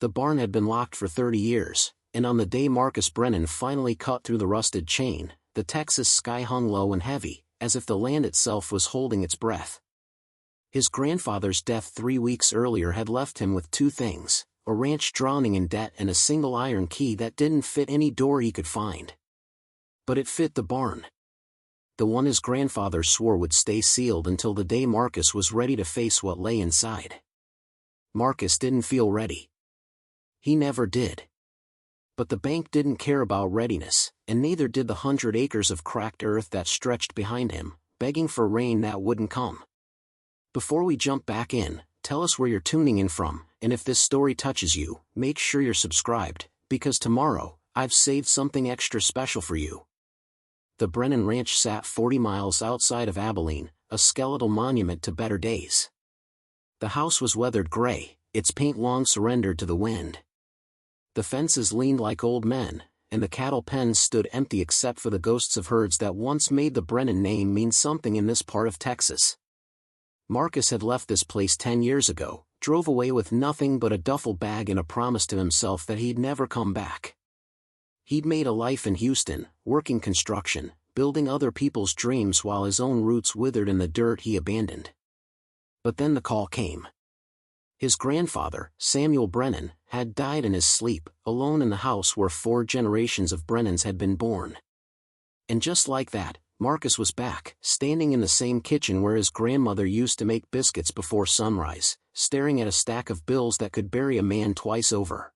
The barn had been locked for 30 years, and on the day Marcus Brennan finally cut through the rusted chain, the Texas sky hung low and heavy, as if the land itself was holding its breath. His grandfather's death 3 weeks earlier had left him with two things: a ranch drowning in debt and a single iron key that didn't fit any door he could find. But it fit the barn. The one his grandfather swore would stay sealed until the day Marcus was ready to face what lay inside. Marcus didn't feel ready. He never did. But the bank didn't care about readiness, and neither did the 100 acres of cracked earth that stretched behind him, begging for rain that wouldn't come. Before we jump back in, tell us where you're tuning in from, and if this story touches you, make sure you're subscribed, because tomorrow, I've saved something extra special for you. The Brennan Ranch sat 40 miles outside of Abilene, a skeletal monument to better days. The house was weathered gray, its paint long surrendered to the wind. The fences leaned like old men, and the cattle pens stood empty except for the ghosts of herds that once made the Brennan name mean something in this part of Texas. Marcus had left this place 10 years ago, drove away with nothing but a duffel bag and a promise to himself that he'd never come back. He'd made a life in Houston, working construction, building other people's dreams while his own roots withered in the dirt he abandoned. But then the call came. His grandfather, Samuel Brennan, had died in his sleep, alone in the house where 4 generations of Brennans had been born. And just like that, Marcus was back, standing in the same kitchen where his grandmother used to make biscuits before sunrise, staring at a stack of bills that could bury a man twice over.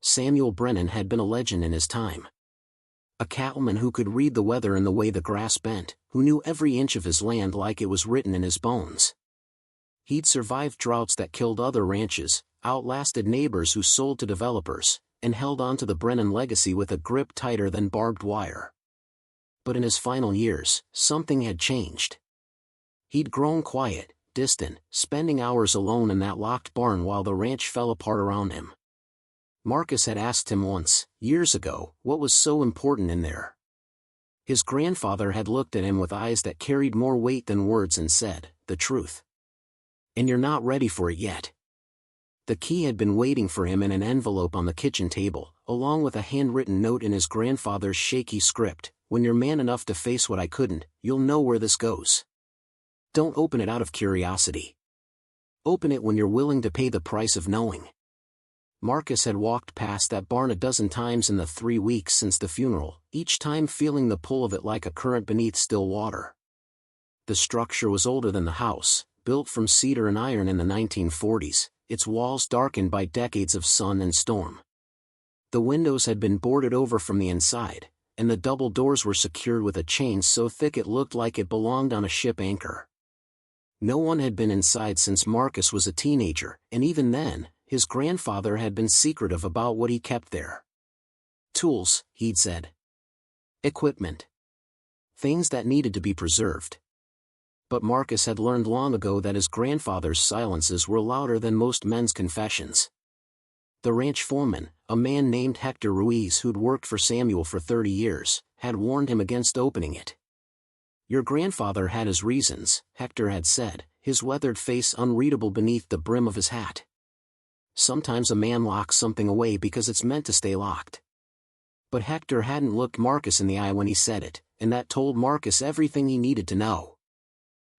Samuel Brennan had been a legend in his time. A cattleman who could read the weather and the way the grass bent, who knew every inch of his land like it was written in his bones. He'd survived droughts that killed other ranches, outlasted neighbors who sold to developers, and held on to the Brennan legacy with a grip tighter than barbed wire. But in his final years, something had changed. He'd grown quiet, distant, spending hours alone in that locked barn while the ranch fell apart around him. Marcus had asked him once, years ago, what was so important in there. His grandfather had looked at him with eyes that carried more weight than words and said, "The truth. And you're not ready for it yet." The key had been waiting for him in an envelope on the kitchen table, along with a handwritten note in his grandfather's shaky script: "When you're man enough to face what I couldn't, you'll know where this goes. Don't open it out of curiosity. Open it when you're willing to pay the price of knowing." Marcus had walked past that barn a dozen times in the 3 weeks since the funeral, each time feeling the pull of it like a current beneath still water. The structure was older than the house, built from cedar and iron in the 1940s, its walls darkened by decades of sun and storm. The windows had been boarded over from the inside, and the double doors were secured with a chain so thick it looked like it belonged on a ship anchor. No one had been inside since Marcus was a teenager, and even then, his grandfather had been secretive about what he kept there. Tools, he'd said. Equipment. Things that needed to be preserved. But Marcus had learned long ago that his grandfather's silences were louder than most men's confessions. The ranch foreman, a man named Hector Ruiz who'd worked for Samuel for 30 years, had warned him against opening it. "Your grandfather had his reasons," Hector had said, his weathered face unreadable beneath the brim of his hat. "Sometimes a man locks something away because it's meant to stay locked." But Hector hadn't looked Marcus in the eye when he said it, and that told Marcus everything he needed to know.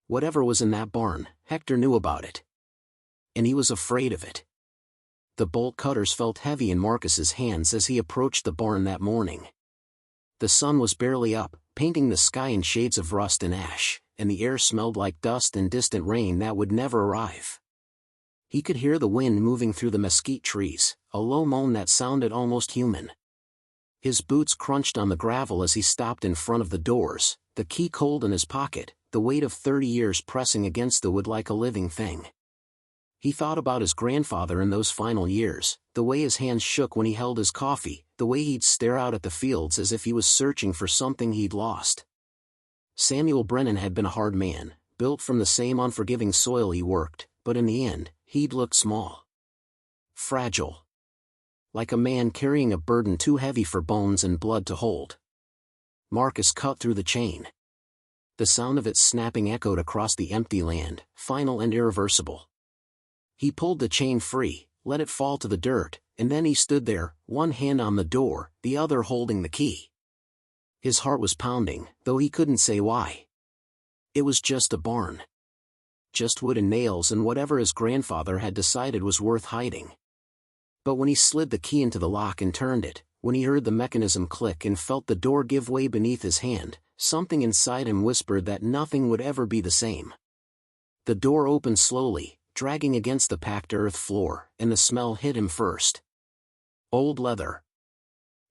Whatever was in that barn, Hector knew about it. And he was afraid of it. The bolt cutters felt heavy in Marcus's hands as he approached the barn that morning. The sun was barely up, painting the sky in shades of rust and ash, and the air smelled like dust and distant rain that would never arrive. He could hear the wind moving through the mesquite trees, a low moan that sounded almost human. His boots crunched on the gravel as he stopped in front of the doors, the key cold in his pocket, the weight of 30 years pressing against the wood like a living thing. He thought about his grandfather in those final years, the way his hands shook when he held his coffee, the way he'd stare out at the fields as if he was searching for something he'd lost. Samuel Brennan had been a hard man, built from the same unforgiving soil he worked, but in the end, he'd looked small. Fragile. Like a man carrying a burden too heavy for bones and blood to hold. Marcus cut through the chain. The sound of its snapping echoed across the empty land, final and irreversible. He pulled the chain free, let it fall to the dirt, and then he stood there, one hand on the door, the other holding the key. His heart was pounding, though he couldn't say why. It was just a barn. Just wood and nails and whatever his grandfather had decided was worth hiding. But when he slid the key into the lock and turned it, when he heard the mechanism click and felt the door give way beneath his hand, something inside him whispered that nothing would ever be the same. The door opened slowly, dragging against the packed earth floor, and the smell hit him first. Old leather.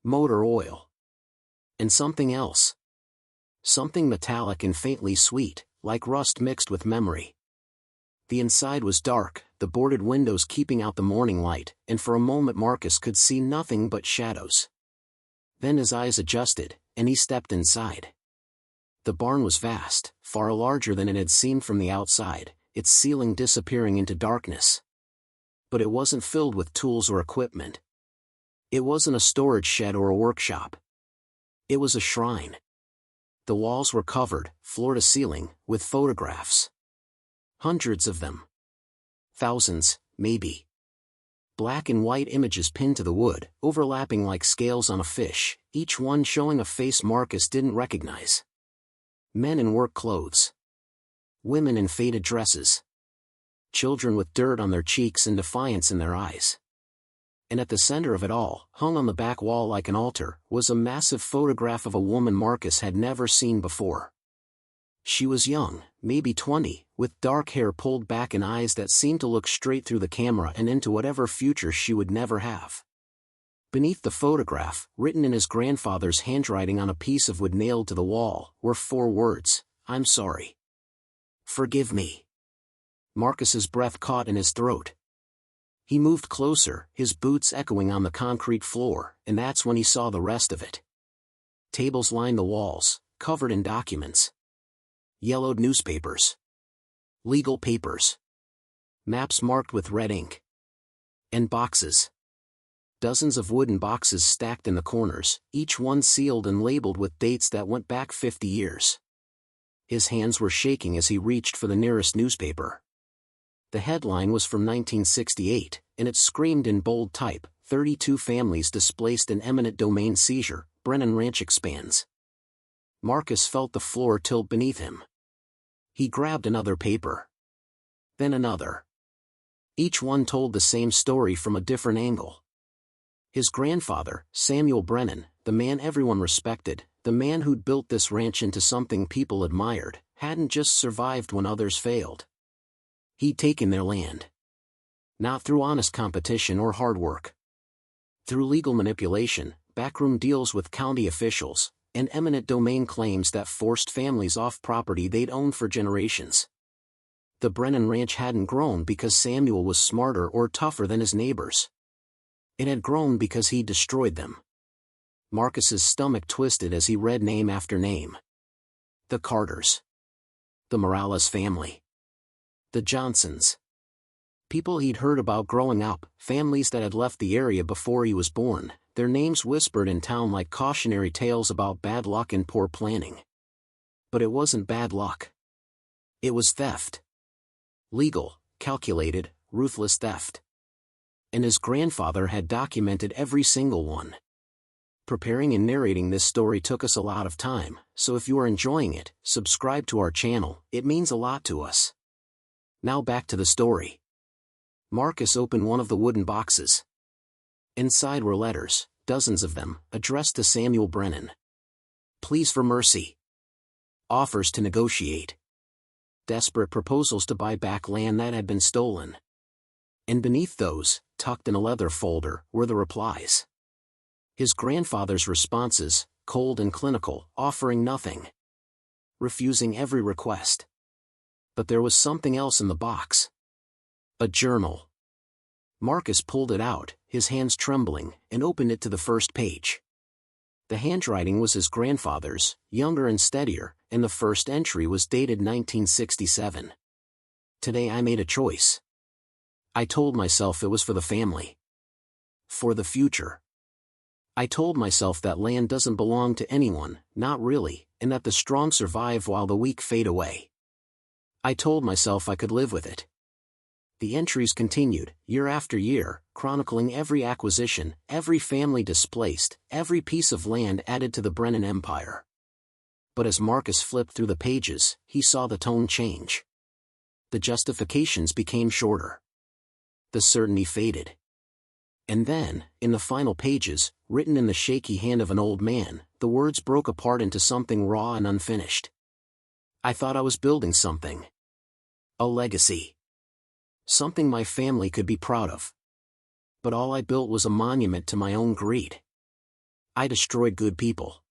Motor oil. And something else. Something metallic and faintly sweet, like rust mixed with memory. The inside was dark, the boarded windows keeping out the morning light, and for a moment Marcus could see nothing but shadows. Then his eyes adjusted, and he stepped inside. The barn was vast, far larger than it had seemed from the outside, its ceiling disappearing into darkness. But it wasn't filled with tools or equipment. It wasn't a storage shed or a workshop. It was a shrine. The walls were covered, floor to ceiling, with photographs. Hundreds of them. Thousands, maybe. Black and white images pinned to the wood, overlapping like scales on a fish, each one showing a face Marcus didn't recognize. Men in work clothes. Women in faded dresses. Children with dirt on their cheeks and defiance in their eyes. And at the center of it all, hung on the back wall like an altar, was a massive photograph of a woman Marcus had never seen before. She was young, maybe 20, with dark hair pulled back and eyes that seemed to look straight through the camera and into whatever future she would never have. Beneath the photograph, written in his grandfather's handwriting on a piece of wood nailed to the wall, were 4 words, "I'm sorry. Forgive me." Marcus's breath caught in his throat. He moved closer, his boots echoing on the concrete floor, and that's when he saw the rest of it. Tables lined the walls, covered in documents. Yellowed newspapers. Legal papers. Maps marked with red ink. And boxes. Dozens of wooden boxes stacked in the corners, each one sealed and labeled with dates that went back 50 years. His hands were shaking as he reached for the nearest newspaper. The headline was from 1968, and it screamed in bold type, 32 families displaced in eminent domain seizure, Brennan Ranch expands. Marcus felt the floor tilt beneath him. He grabbed another paper. Then another. Each one told the same story from a different angle. His grandfather, Samuel Brennan, the man everyone respected, the man who'd built this ranch into something people admired, hadn't just survived when others failed. He'd taken their land. Not through honest competition or hard work. Through legal manipulation, backroom deals with county officials, and eminent domain claims that forced families off property they'd owned for generations. The Brennan Ranch hadn't grown because Samuel was smarter or tougher than his neighbors. It had grown because he destroyed them. Marcus's stomach twisted as he read name after name. The Carters. The Morales family. The Johnsons. People he'd heard about growing up, families that had left the area before he was born, their names whispered in town like cautionary tales about bad luck and poor planning. But it wasn't bad luck. It was theft. Legal, calculated, ruthless theft. And his grandfather had documented every single one. Preparing and narrating this story took us a lot of time, so if you are enjoying it, subscribe to our channel, it means a lot to us. Now back to the story. Marcus opened one of the wooden boxes. Inside were letters, dozens of them, addressed to Samuel Brennan. Pleas for mercy. Offers to negotiate. Desperate proposals to buy back land that had been stolen. And beneath those, tucked in a leather folder, were the replies. His grandfather's responses, cold and clinical, offering nothing. Refusing every request. But there was something else in the box. A journal. Marcus pulled it out, his hands trembling, and opened it to the first page. The handwriting was his grandfather's, younger and steadier, and the first entry was dated 1967. Today I made a choice. I told myself it was for the family. For the future. I told myself that land doesn't belong to anyone, not really, and that the strong survive while the weak fade away. I told myself I could live with it. The entries continued, year after year, chronicling every acquisition, every family displaced, every piece of land added to the Brennan Empire. But as Marcus flipped through the pages, he saw the tone change. The justifications became shorter. The certainty faded. And then, in the final pages, written in the shaky hand of an old man, the words broke apart into something raw and unfinished. I thought I was building something. A legacy. Something my family could be proud of. But all I built was a monument to my own greed. I destroyed good people.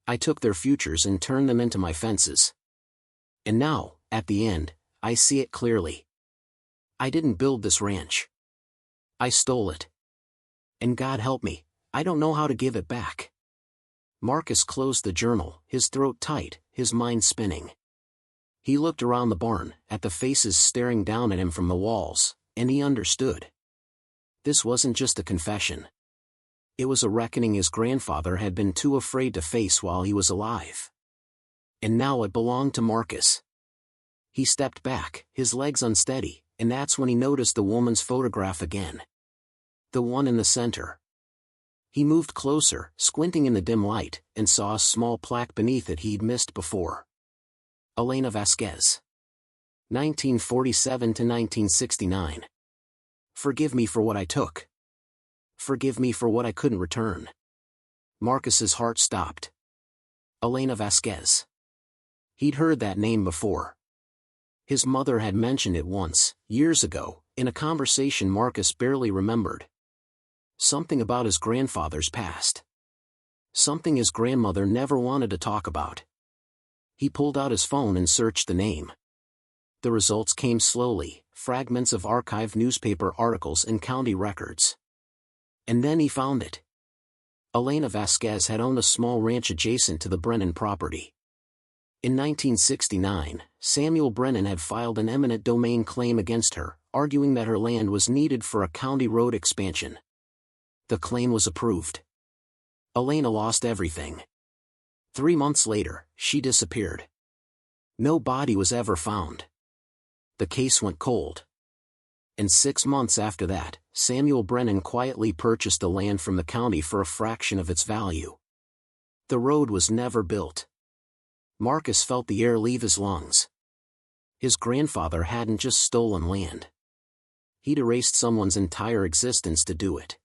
I took their futures and turned them into my fences. And now, at the end, I see it clearly. I didn't build this ranch. I stole it. And God help me, I don't know how to give it back. Marcus closed the journal, his throat tight, his mind spinning. He looked around the barn, at the faces staring down at him from the walls, and he understood. This wasn't just a confession. It was a reckoning his grandfather had been too afraid to face while he was alive. And now it belonged to Marcus. He stepped back, his legs unsteady, and that's when he noticed the woman's photograph again. The one in the center. He moved closer, squinting in the dim light, and saw a small plaque beneath it he'd missed before. Elena Vasquez. 1947 to 1969. Forgive me for what I took. Forgive me for what I couldn't return. Marcus's heart stopped. Elena Vasquez. He'd heard that name before. His mother had mentioned it once, years ago, in a conversation Marcus barely remembered. Something about his grandfather's past. Something his grandmother never wanted to talk about. He pulled out his phone and searched the name. The results came slowly, fragments of archived newspaper articles and county records. And then he found it. Elena Vasquez had owned a small ranch adjacent to the Brennan property. In 1969, Samuel Brennan had filed an eminent domain claim against her, arguing that her land was needed for a county road expansion. The claim was approved. Elena lost everything. 3 months later, she disappeared. No body was ever found. The case went cold. And 6 months after that, Samuel Brennan quietly purchased the land from the county for a fraction of its value. The road was never built. Marcus felt the air leave his lungs. His grandfather hadn't just stolen land. He'd erased someone's entire existence to do it.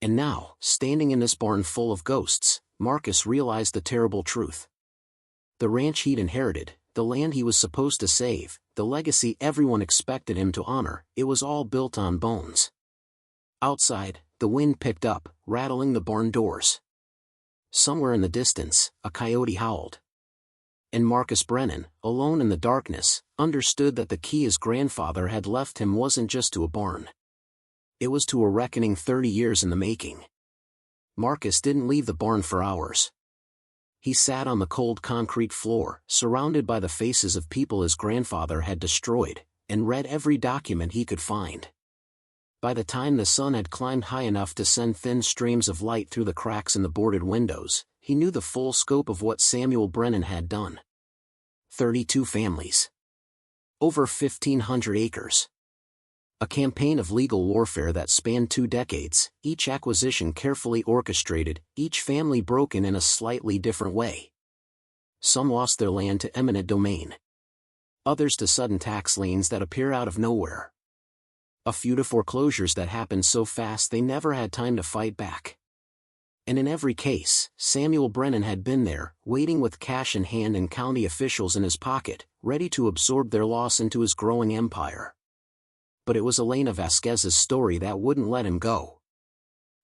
And now, standing in this barn full of ghosts, Marcus realized the terrible truth. The ranch he'd inherited, the land he was supposed to save, the legacy everyone expected him to honor, it was all built on bones. Outside, the wind picked up, rattling the barn doors. Somewhere in the distance, a coyote howled. And Marcus Brennan, alone in the darkness, understood that the key his grandfather had left him wasn't just to a barn. It was to a reckoning 30 years in the making. Marcus didn't leave the barn for hours. He sat on the cold concrete floor, surrounded by the faces of people his grandfather had destroyed, and read every document he could find. By the time the sun had climbed high enough to send thin streams of light through the cracks in the boarded windows, he knew the full scope of what Samuel Brennan had done. 32 families. Over 1,500 acres. A campaign of legal warfare that spanned 2 decades, each acquisition carefully orchestrated, each family broken in a slightly different way. Some lost their land to eminent domain. Others to sudden tax liens that appear out of nowhere. A few to foreclosures that happened so fast they never had time to fight back. And in every case, Samuel Brennan had been there, waiting with cash in hand and county officials in his pocket, ready to absorb their loss into his growing empire. But it was Elena Vasquez's story that wouldn't let him go.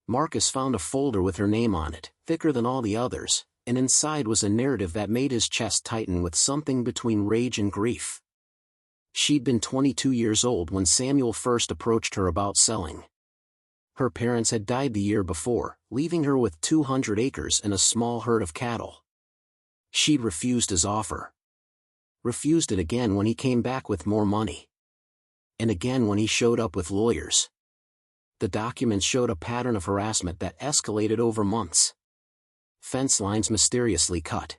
Marcus found a folder with her name on it, thicker than all the others, and inside was a narrative that made his chest tighten with something between rage and grief. She'd been 22 years old when Samuel first approached her about selling. Her parents had died the year before, leaving her with 200 acres and a small herd of cattle. She'd refused his offer. Refused it again when he came back with more money. And again when he showed up with lawyers. The documents showed a pattern of harassment that escalated over months. Fence lines mysteriously cut.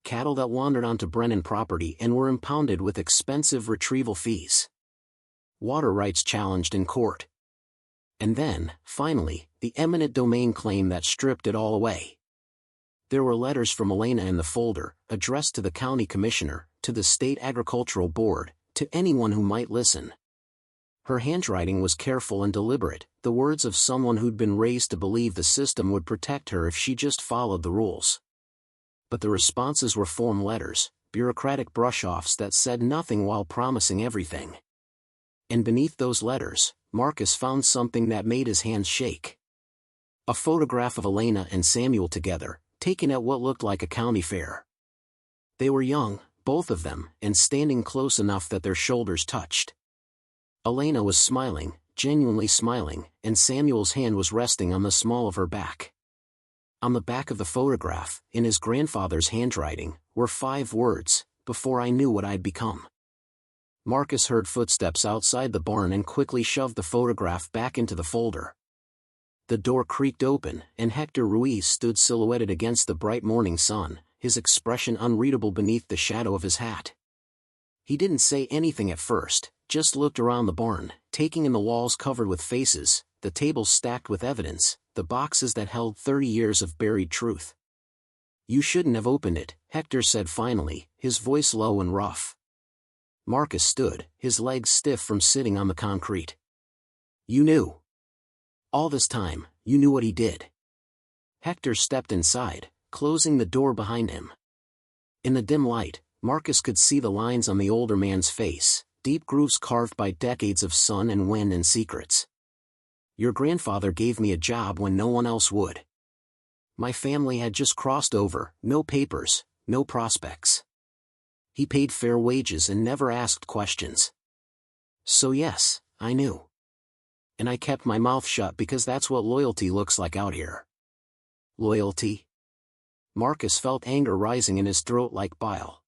Cattle that wandered onto Brennan property and were impounded with expensive retrieval fees. water rights challenged in court. And then, finally, the eminent domain claim that stripped it all away. There were letters from Elena in the folder, addressed to the county commissioner, to the state agricultural board, to anyone who might listen. Her handwriting was careful and deliberate, the words of someone who'd been raised to believe the system would protect her if she just followed the rules. But the responses were form letters, bureaucratic brush-offs that said nothing while promising everything. And beneath those letters, Marcus found something that made his hands shake. A photograph of Elena and Samuel together, taken at what looked like a county fair. They were young, both of them, and standing close enough that their shoulders touched. Elena was smiling, genuinely smiling, and Samuel's hand was resting on the small of her back. On the back of the photograph, in his grandfather's handwriting, were 5 words, "Before I knew what I'd become." Marcus heard footsteps outside the barn and quickly shoved the photograph back into the folder. The door creaked open, and Hector Ruiz stood silhouetted against the bright morning sun, his expression unreadable beneath the shadow of his hat. He didn't say anything at first, just looked around the barn, taking in the walls covered with faces, the tables stacked with evidence, the boxes that held 30 years of buried truth. "You shouldn't have opened it," Hector said finally, his voice low and rough. Marcus stood, his legs stiff from sitting on the concrete. "You knew. All this time, you knew what he did." Hector stepped inside, closing the door behind him. In the dim light, Marcus could see the lines on the older man's face, deep grooves carved by decades of sun and wind and secrets. "Your grandfather gave me a job when no one else would. My family had just crossed over, no papers, no prospects. He paid fair wages and never asked questions. So yes, I knew. And I kept my mouth shut because that's what loyalty looks like out here." Loyalty? Marcus felt anger rising in his throat like bile.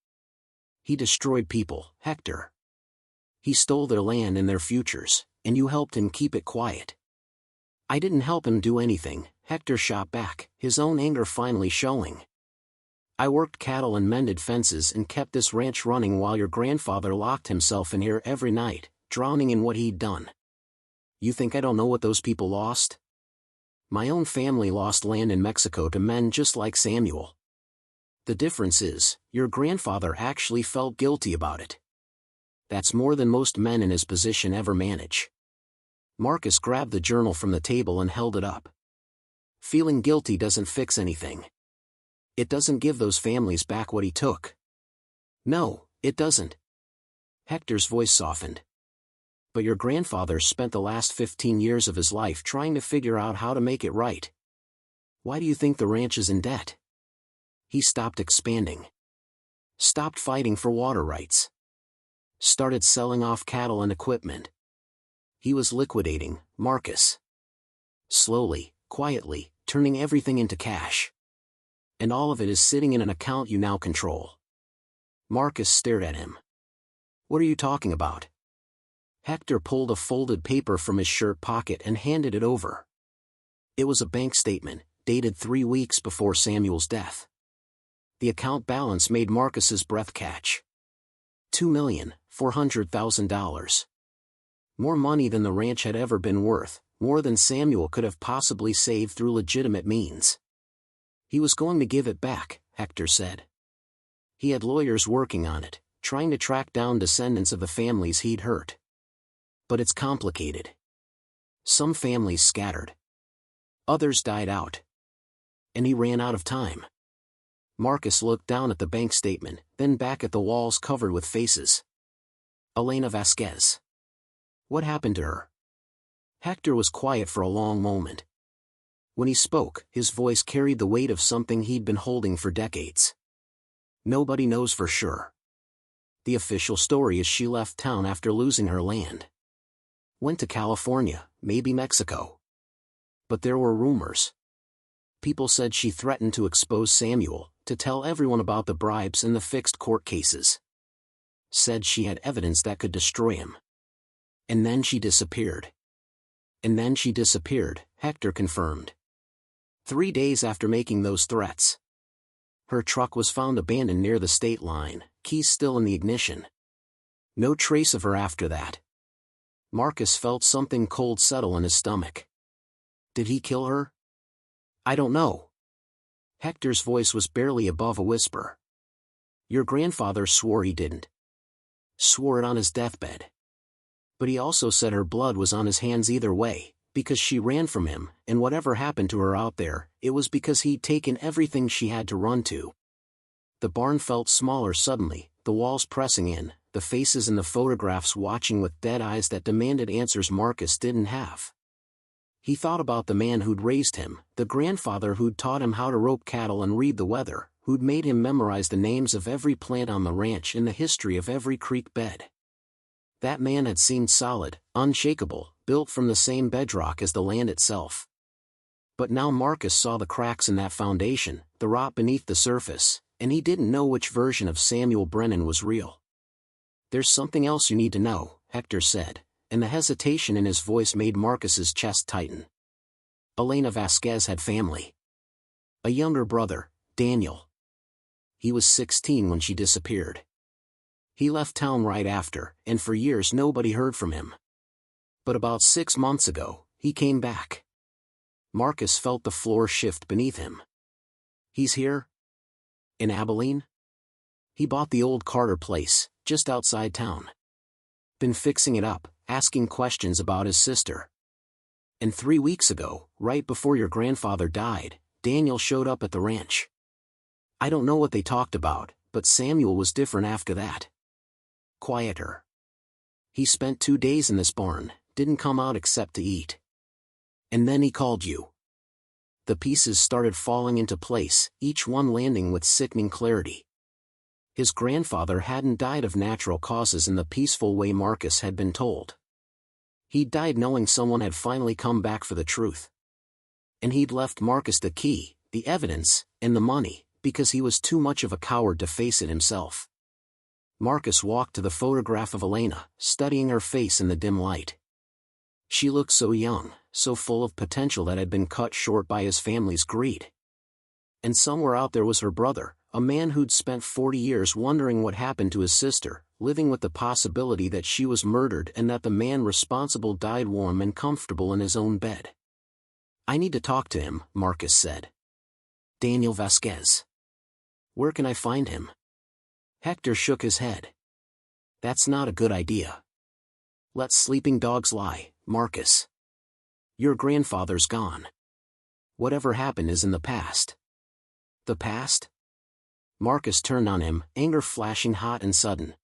"He destroyed people, Hector. He stole their land and their futures, and you helped him keep it quiet." "I didn't help him do anything," Hector shot back, his own anger finally showing. "I worked cattle and mended fences and kept this ranch running while your grandfather locked himself in here every night, drowning in what he'd done. You think I don't know what those people lost? My own family lost land in Mexico to men just like Samuel. The difference is, your grandfather actually felt guilty about it. That's more than most men in his position ever manage." Marcus grabbed the journal from the table and held it up. "Feeling guilty doesn't fix anything. It doesn't give those families back what he took. No, it doesn't." Hector's voice softened. "But your grandfather spent the last 15 years of his life trying to figure out how to make it right. Why do you think the ranch is in debt? He stopped expanding. Stopped fighting for water rights. Started selling off cattle and equipment. He was liquidating, Marcus. Slowly, quietly, turning everything into cash. And all of it is sitting in an account you now control." Marcus stared at him. "What are you talking about?" Hector pulled a folded paper from his shirt pocket and handed it over. It was a bank statement, dated 3 weeks before Samuel's death. The account balance made Marcus's breath catch. $2,400,000. More money than the ranch had ever been worth, more than Samuel could have possibly saved through legitimate means. He was going to give it back, Hector said. He had lawyers working on it, trying to track down descendants of the families he'd hurt. But it's complicated. Some families scattered. Others died out. And he ran out of time. Marcus looked down at the bank statement, then back at the walls covered with faces. Elena Vasquez. What happened to her? Hector was quiet for a long moment. When he spoke, his voice carried the weight of something he'd been holding for decades. Nobody knows for sure. The official story is she left town after losing her land. Went to California, maybe Mexico. But there were rumors. People said she threatened to expose Samuel, to tell everyone about the bribes and the fixed court cases. Said she had evidence that could destroy him. And then she disappeared. And then she disappeared, Hector confirmed. 3 days after making those threats. Her truck was found abandoned near the state line, keys still in the ignition. No trace of her after that. Marcus felt something cold settle in his stomach. Did he kill her? I don't know. Hector's voice was barely above a whisper. Your grandfather swore he didn't. Swore it on his deathbed. But he also said her blood was on his hands either way, because she ran from him, and whatever happened to her out there, it was because he'd taken everything she had to run to. The barn felt smaller suddenly, the walls pressing in, the faces in the photographs watching with dead eyes that demanded answers Marcus didn't have. He thought about the man who'd raised him, the grandfather who'd taught him how to rope cattle and read the weather, who'd made him memorize the names of every plant on the ranch and the history of every creek bed. That man had seemed solid, unshakable, built from the same bedrock as the land itself. But now Marcus saw the cracks in that foundation, the rot beneath the surface, and he didn't know which version of Samuel Brennan was real. There's something else you need to know, Hector said, and the hesitation in his voice made Marcus's chest tighten. Elena Vasquez had family. A younger brother, Daniel. He was 16 when she disappeared. He left town right after, and for years nobody heard from him. But about 6 months ago, he came back. Marcus felt the floor shift beneath him. He's here? In Abilene? He bought the old Carter place, just outside town. Been fixing it up, asking questions about his sister. And 3 weeks ago, right before your grandfather died, Daniel showed up at the ranch. I don't know what they talked about, but Samuel was different after that. Quieter. He spent 2 days in this barn, didn't come out except to eat. And then he called you. The pieces started falling into place, each one landing with sickening clarity. His grandfather hadn't died of natural causes in the peaceful way Marcus had been told. He'd died knowing someone had finally come back for the truth. And he'd left Marcus the key, the evidence, and the money, because he was too much of a coward to face it himself. Marcus walked to the photograph of Elena, studying her face in the dim light. She looked so young, so full of potential that had been cut short by his family's greed. And somewhere out there was her brother, a man who'd spent 40 years wondering what happened to his sister, living with the possibility that she was murdered and that the man responsible died warm and comfortable in his own bed. I need to talk to him, Marcus said. Daniel Vasquez. Where can I find him? Hector shook his head. That's not a good idea. Let sleeping dogs lie, Marcus. Your grandfather's gone. Whatever happened is in the past. The past? Marcus turned on him, anger flashing hot and sudden.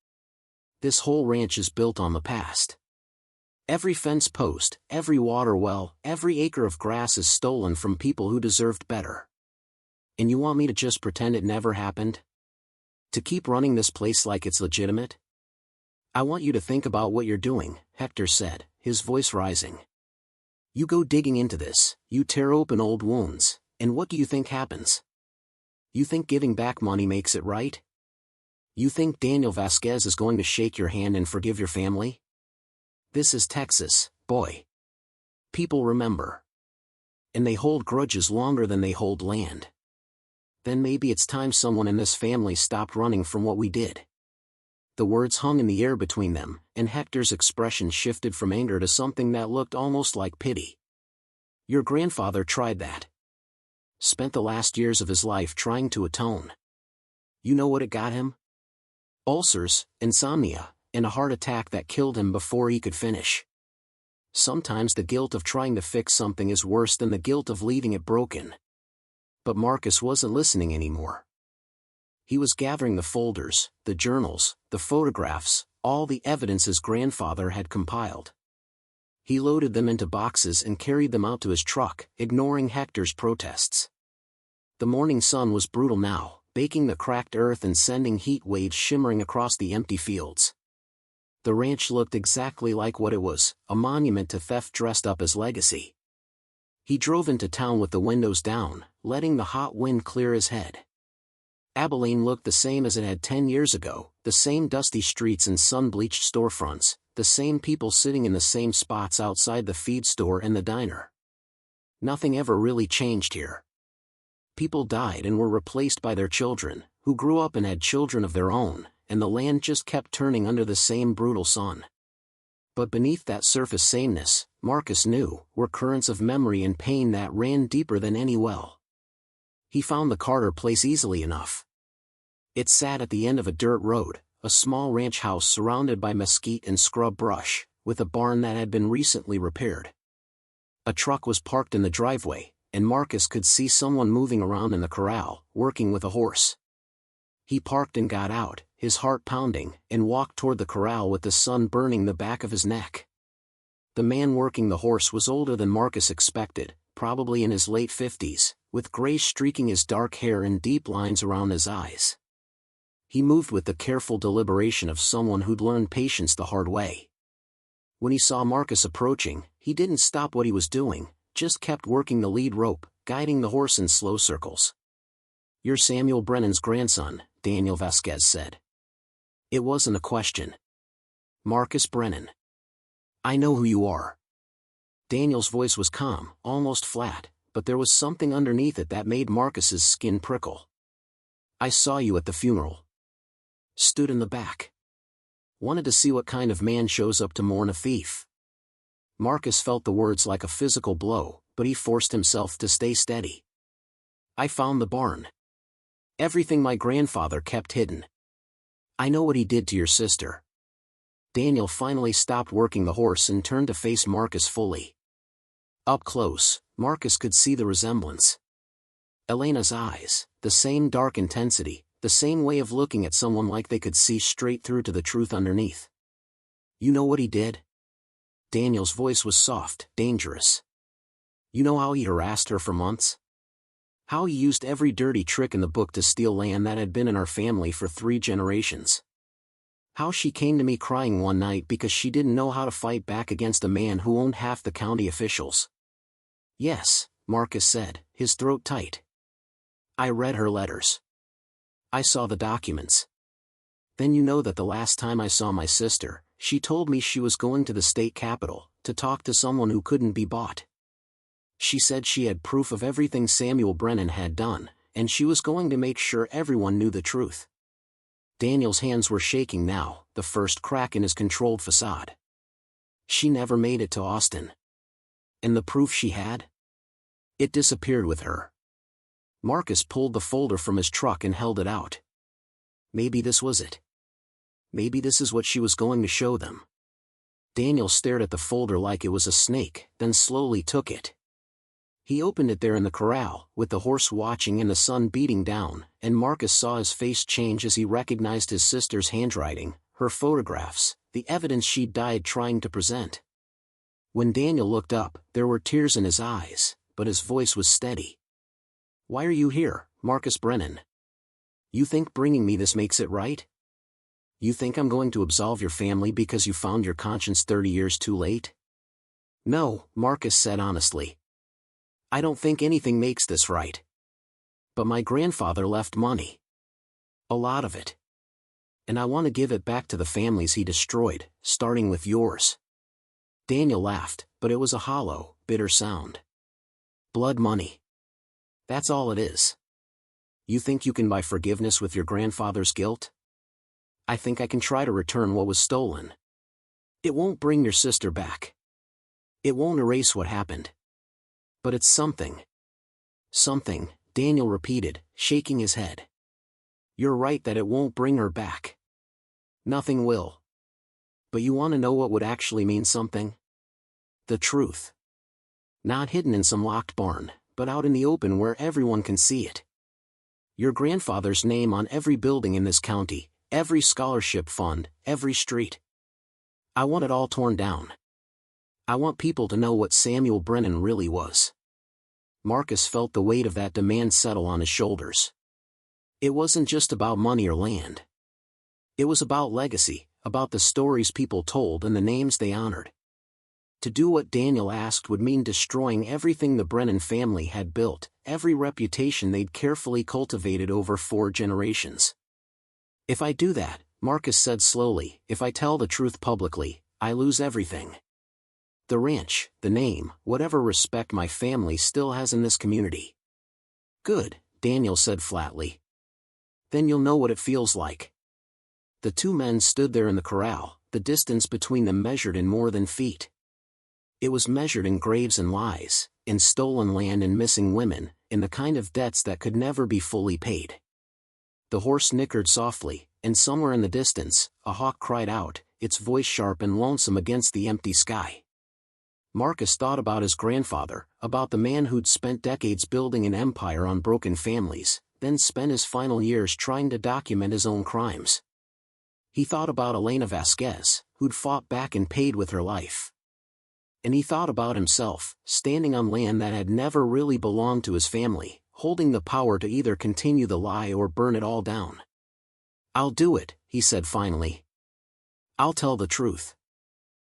This whole ranch is built on the past. Every fence post, every water well, every acre of grass is stolen from people who deserved better. And you want me to just pretend it never happened? To keep running this place like it's legitimate? I want you to think about what you're doing, Hector said, his voice rising. You go digging into this, you tear open old wounds, and what do you think happens? You think giving back money makes it right? You think Daniel Vasquez is going to shake your hand and forgive your family? This is Texas, boy. People remember. And they hold grudges longer than they hold land. Then maybe it's time someone in this family stopped running from what we did. The words hung in the air between them, and Hector's expression shifted from anger to something that looked almost like pity. Your grandfather tried that. Spent the last years of his life trying to atone. You know what it got him? Ulcers, insomnia, and a heart attack that killed him before he could finish. Sometimes the guilt of trying to fix something is worse than the guilt of leaving it broken. But Marcus wasn't listening anymore. He was gathering the folders, the journals, the photographs, all the evidence his grandfather had compiled. He loaded them into boxes and carried them out to his truck, ignoring Hector's protests. The morning sun was brutal now, baking the cracked earth and sending heat waves shimmering across the empty fields. The ranch looked exactly like what it was, a monument to theft dressed up as legacy. He drove into town with the windows down, letting the hot wind clear his head. Abilene looked the same as it had 10 years ago, the same dusty streets and sun-bleached storefronts, the same people sitting in the same spots outside the feed store and the diner. Nothing ever really changed here. People died and were replaced by their children, who grew up and had children of their own, and the land just kept turning under the same brutal sun. But beneath that surface sameness, Marcus knew, were currents of memory and pain that ran deeper than any well. He found the Carter place easily enough. It sat at the end of a dirt road, a small ranch house surrounded by mesquite and scrub brush, with a barn that had been recently repaired. A truck was parked in the driveway, and Marcus could see someone moving around in the corral, working with a horse. He parked and got out, his heart pounding, and walked toward the corral with the sun burning the back of his neck. The man working the horse was older than Marcus expected, probably in his late 50s, with gray streaking his dark hair and deep lines around his eyes. He moved with the careful deliberation of someone who'd learned patience the hard way. When he saw Marcus approaching, he didn't stop what he was doing, just kept working the lead rope, guiding the horse in slow circles. "You're Samuel Brennan's grandson," Daniel Vasquez said. It wasn't a question. "Marcus Brennan. I know who you are." Daniel's voice was calm, almost flat, but there was something underneath it that made Marcus's skin prickle. "I saw you at the funeral. Stood in the back. Wanted to see what kind of man shows up to mourn a thief." Marcus felt the words like a physical blow, but he forced himself to stay steady. "I found the barn. Everything my grandfather kept hidden. I know what he did to your sister." Daniel finally stopped working the horse and turned to face Marcus fully. Up close, Marcus could see the resemblance. Elena's eyes, the same dark intensity, the same way of looking at someone like they could see straight through to the truth underneath. "You know what he did?" Daniel's voice was soft, dangerous. "You know how he harassed her for months? How he used every dirty trick in the book to steal land that had been in our family for 3 generations. How she came to me crying one night because she didn't know how to fight back against a man who owned half the county officials." "Yes," Marcus said, his throat tight. "I read her letters. I saw the documents. Then you know that the last time I saw my sister, she told me she was going to the state capitol, to talk to someone who couldn't be bought. She said she had proof of everything Samuel Brennan had done, and she was going to make sure everyone knew the truth." Daniel's hands were shaking now, the first crack in his controlled facade. "She never made it to Austin. And the proof she had? It disappeared with her." Marcus pulled the folder from his truck and held it out. Maybe this was it. Maybe this is what she was going to show them. Daniel stared at the folder like it was a snake, then slowly took it. He opened it there in the corral, with the horse watching and the sun beating down, and Marcus saw his face change as he recognized his sister's handwriting, her photographs, the evidence she'd died trying to present. When Daniel looked up, there were tears in his eyes, but his voice was steady. "Why are you here, Marcus Brennan? You think bringing me this makes it right? You think I'm going to absolve your family because you found your conscience 30 years too late?" "No," Marcus said honestly. "I don't think anything makes this right. But my grandfather left money. A lot of it. And I want to give it back to the families he destroyed, starting with yours." Daniel laughed, but it was a hollow, bitter sound. "Blood money. That's all it is. You think you can buy forgiveness with your grandfather's guilt? I think I can try to return what was stolen. It won't bring your sister back. It won't erase what happened. But it's something." "Something," Daniel repeated, shaking his head. "You're right that it won't bring her back. Nothing will. But you want to know what would actually mean something? The truth. Not hidden in some locked barn, but out in the open where everyone can see it. Your grandfather's name on every building in this county, every scholarship fund, every street. I want it all torn down. I want people to know what Samuel Brennan really was." Marcus felt the weight of that demand settle on his shoulders. It wasn't just about money or land. It was about legacy, about the stories people told and the names they honored. To do what Daniel asked would mean destroying everything the Brennan family had built, every reputation they'd carefully cultivated over 4 generations. "If I do that," Marcus said slowly, "if I tell the truth publicly, I lose everything. The ranch, the name, whatever respect my family still has in this community." "Good," Daniel said flatly. "Then you'll know what it feels like." The 2 men stood there in the corral, the distance between them measured in more than feet. It was measured in graves and lies, in stolen land and missing women, in the kind of debts that could never be fully paid. The horse nickered softly, and somewhere in the distance, a hawk cried out, its voice sharp and lonesome against the empty sky. Marcus thought about his grandfather, about the man who'd spent decades building an empire on broken families, then spent his final years trying to document his own crimes. He thought about Elena Vasquez, who'd fought back and paid with her life. And he thought about himself, standing on land that had never really belonged to his family, holding the power to either continue the lie or burn it all down. "I'll do it," he said finally. "I'll tell the truth.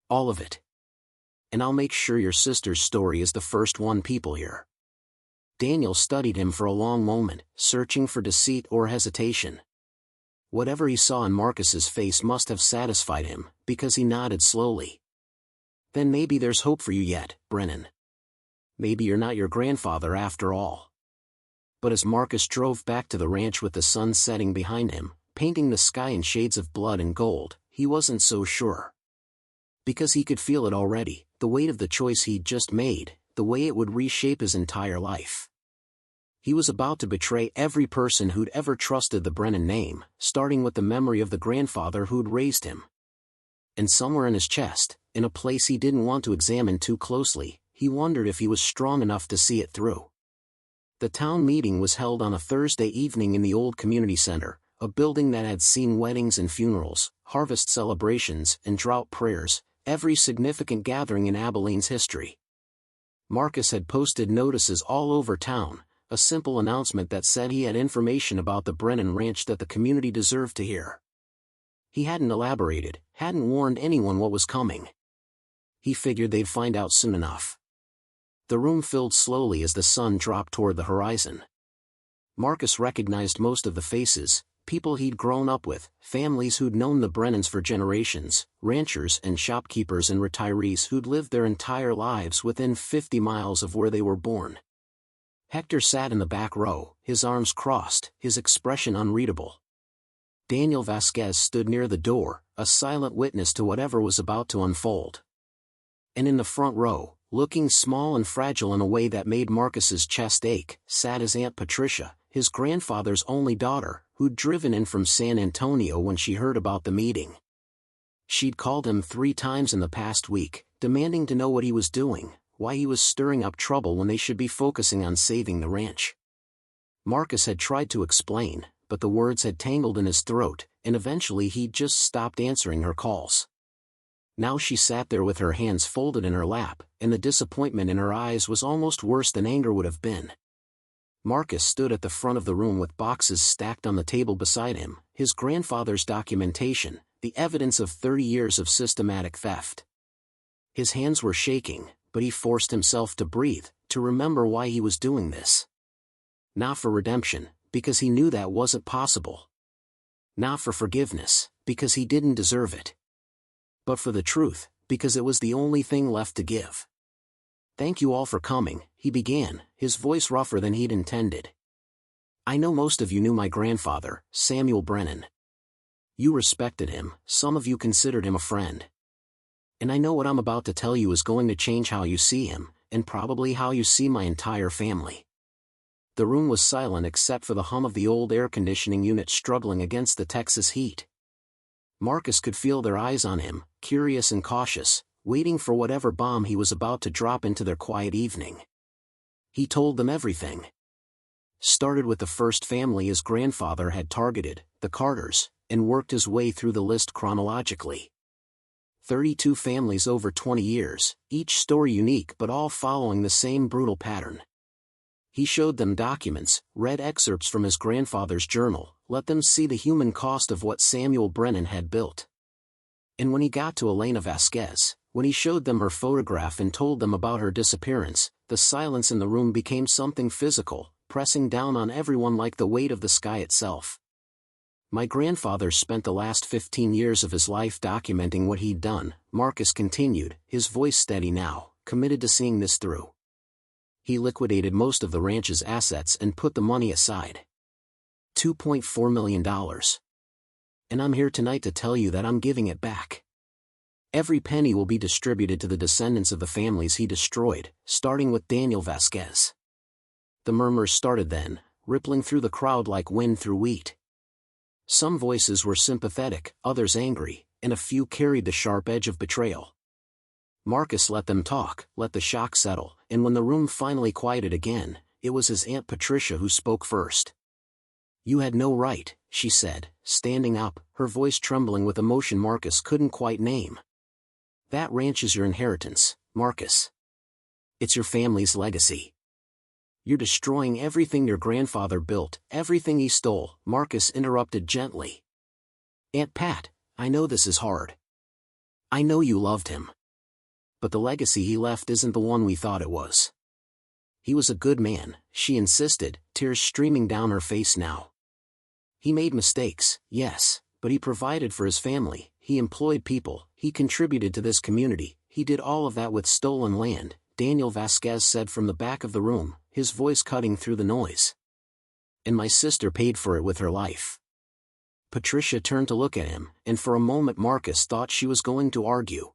All of it. And I'll make sure your sister's story is the first one people hear." Daniel studied him for a long moment, searching for deceit or hesitation. Whatever he saw in Marcus's face must have satisfied him, because he nodded slowly. "Then maybe there's hope for you yet, Brennan. Maybe you're not your grandfather after all." But as Marcus drove back to the ranch with the sun setting behind him, painting the sky in shades of blood and gold, he wasn't so sure. Because he could feel it already, the weight of the choice he'd just made, the way it would reshape his entire life. He was about to betray every person who'd ever trusted the Brennan name, starting with the memory of the grandfather who'd raised him. And somewhere in his chest, in a place he didn't want to examine too closely, he wondered if he was strong enough to see it through. The town meeting was held on a Thursday evening in the old community center, a building that had seen weddings and funerals, harvest celebrations and drought prayers, every significant gathering in Abilene's history. Marcus had posted notices all over town, a simple announcement that said he had information about the Brennan Ranch that the community deserved to hear. He hadn't elaborated, hadn't warned anyone what was coming. He figured they'd find out soon enough. The room filled slowly as the sun dropped toward the horizon. Marcus recognized most of the faces, people he'd grown up with, families who'd known the Brennans for generations, ranchers and shopkeepers and retirees who'd lived their entire lives within 50 miles of where they were born. Hector sat in the back row, his arms crossed, his expression unreadable. Daniel Vasquez stood near the door, a silent witness to whatever was about to unfold. And in the front row, looking small and fragile in a way that made Marcus's chest ache, sat his Aunt Patricia, his grandfather's only daughter, who'd driven in from San Antonio when she heard about the meeting. She'd called him 3 times in the past week, demanding to know what he was doing, why he was stirring up trouble when they should be focusing on saving the ranch. Marcus had tried to explain, but the words had tangled in his throat, and eventually he'd just stopped answering her calls. Now she sat there with her hands folded in her lap, and the disappointment in her eyes was almost worse than anger would have been. Marcus stood at the front of the room with boxes stacked on the table beside him, his grandfather's documentation, the evidence of 30 years of systematic theft. His hands were shaking, but he forced himself to breathe, to remember why he was doing this. Not for redemption, because he knew that wasn't possible. Not for forgiveness, because he didn't deserve it. But for the truth, because it was the only thing left to give. "Thank you all for coming," he began, his voice rougher than he'd intended. "I know most of you knew my grandfather, Samuel Brennan. You respected him, some of you considered him a friend. And I know what I'm about to tell you is going to change how you see him, and probably how you see my entire family." The room was silent except for the hum of the old air conditioning unit struggling against the Texas heat. Marcus could feel their eyes on him, curious and cautious, waiting for whatever bomb he was about to drop into their quiet evening. He told them everything. Started with the first family his grandfather had targeted, the Carters, and worked his way through the list chronologically. 32 families over 20 years, each story unique but all following the same brutal pattern. He showed them documents, read excerpts from his grandfather's journal, let them see the human cost of what Samuel Brennan had built. And when he got to Elena Vasquez, when he showed them her photograph and told them about her disappearance, the silence in the room became something physical, pressing down on everyone like the weight of the sky itself. "My grandfather spent the last 15 years of his life documenting what he'd done," Marcus continued, his voice steady now, committed to seeing this through. He liquidated most of the ranch's assets and put the money aside. $2.4 million. And I'm here tonight to tell you that I'm giving it back. Every penny will be distributed to the descendants of the families he destroyed, starting with Daniel Vasquez. The murmurs started then, rippling through the crowd like wind through wheat. Some voices were sympathetic, others angry, and a few carried the sharp edge of betrayal. Marcus let them talk, let the shock settle, and when the room finally quieted again, it was his Aunt Patricia who spoke first. "You had no right," she said, standing up, her voice trembling with emotion Marcus couldn't quite name. "That ranch is your inheritance, Marcus. It's your family's legacy. You're destroying everything your grandfather built, everything he stole," Marcus interrupted gently. "Aunt Pat, I know this is hard. I know you loved him. But the legacy he left isn't the one we thought it was. He was a good man," she insisted, tears streaming down her face now. "He made mistakes, yes, but he provided for his family, he employed people, he contributed to this community, he did all of that with stolen land," Daniel Vasquez said from the back of the room, his voice cutting through the noise. "And my sister paid for it with her life." Patricia turned to look at him, and for a moment Marcus thought she was going to argue.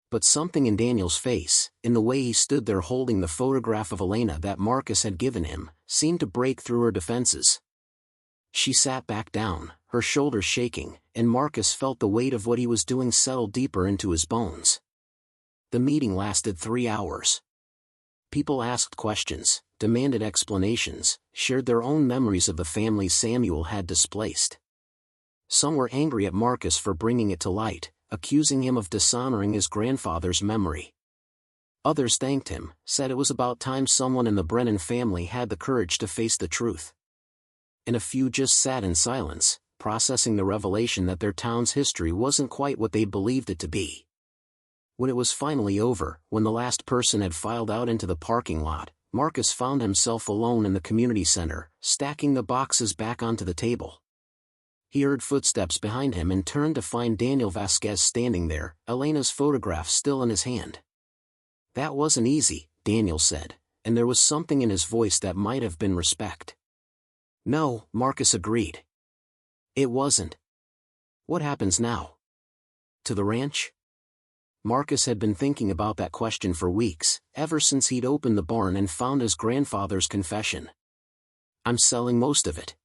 But something in Daniel's face, in the way he stood there holding the photograph of Elena that Marcus had given him, seemed to break through her defenses. She sat back down, her shoulders shaking, and Marcus felt the weight of what he was doing settle deeper into his bones. The meeting lasted 3 hours. People asked questions, demanded explanations, shared their own memories of the families Samuel had displaced. Some were angry at Marcus for bringing it to light, accusing him of dishonoring his grandfather's memory. Others thanked him, said it was about time someone in the Brennan family had the courage to face the truth. And a few just sat in silence, processing the revelation that their town's history wasn't quite what they'd believed it to be. When it was finally over, when the last person had filed out into the parking lot, Marcus found himself alone in the community center, stacking the boxes back onto the table. He heard footsteps behind him and turned to find Daniel Vasquez standing there, Elena's photograph still in his hand. "That wasn't easy," Daniel said, and there was something in his voice that might have been respect. "No," Marcus agreed. "It wasn't. What happens now? To the ranch?" Marcus had been thinking about that question for weeks, ever since he'd opened the barn and found his grandfather's confession. "I'm selling most of it.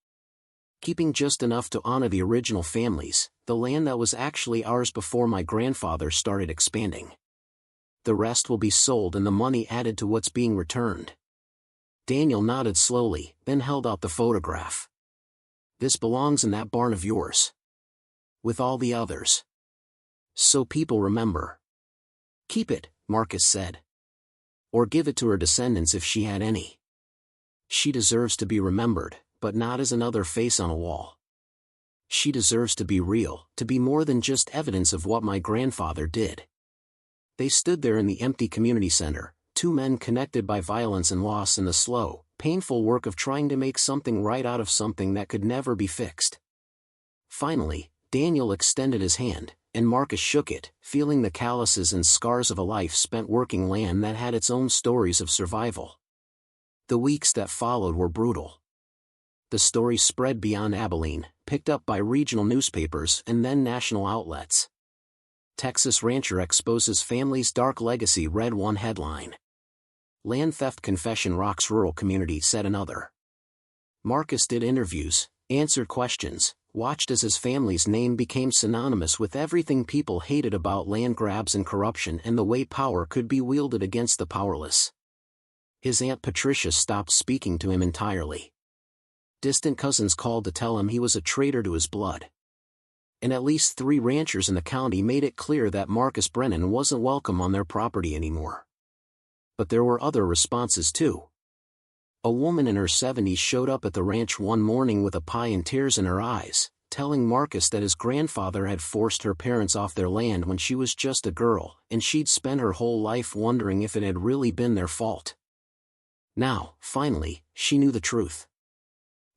Keeping just enough to honor the original families, the land that was actually ours before my grandfather started expanding. The rest will be sold and the money added to what's being returned." Daniel nodded slowly, then held out the photograph. "This belongs in that barn of yours. With all the others. So people remember." "Keep it," Marcus said. "Or give it to her descendants if she had any. She deserves to be remembered, but not as another face on a wall. She deserves to be real, to be more than just evidence of what my grandfather did." They stood there in the empty community center, 2 men connected by violence and loss in the slow, painful work of trying to make something right out of something that could never be fixed. Finally, Daniel extended his hand, and Marcus shook it, feeling the calluses and scars of a life spent working land that had its own stories of survival. The weeks that followed were brutal. The story spread beyond Abilene, picked up by regional newspapers and then national outlets. "Texas rancher exposes family's dark legacy," read one headline. "Land theft confession rocks rural community," said another. Marcus did interviews, answered questions, watched as his family's name became synonymous with everything people hated about land grabs and corruption and the way power could be wielded against the powerless. His Aunt Patricia stopped speaking to him entirely. Distant cousins called to tell him he was a traitor to his blood. And at least 3 ranchers in the county made it clear that Marcus Brennan wasn't welcome on their property anymore. But there were other responses too. A woman in her 70s showed up at the ranch one morning with a pie and tears in her eyes, telling Marcus that his grandfather had forced her parents off their land when she was just a girl, and she'd spent her whole life wondering if it had really been their fault. Now, finally, she knew the truth.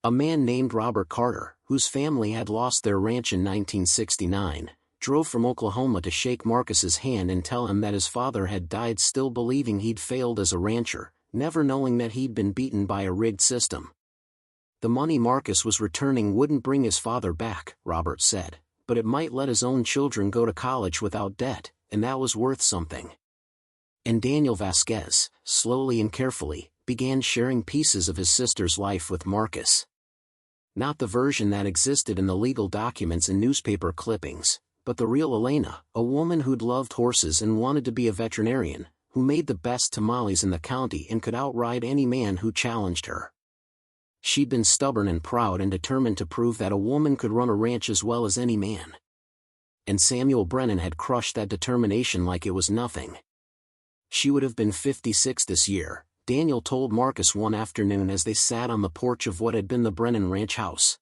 A man named Robert Carter, whose family had lost their ranch in 1969, drove from Oklahoma to shake Marcus's hand and tell him that his father had died still believing he'd failed as a rancher, never knowing that he'd been beaten by a rigged system. The money Marcus was returning wouldn't bring his father back, Robert said, but it might let his own children go to college without debt, and that was worth something. And Daniel Vasquez, slowly and carefully, began sharing pieces of his sister's life with Marcus. Not the version that existed in the legal documents and newspaper clippings, but the real Elena, a woman who'd loved horses and wanted to be a veterinarian, who made the best tamales in the county and could outride any man who challenged her. She'd been stubborn and proud and determined to prove that a woman could run a ranch as well as any man. And Samuel Brennan had crushed that determination like it was nothing. She would have been 56 this year, Daniel told Marcus one afternoon as they sat on the porch of what had been the Brennan Ranch house.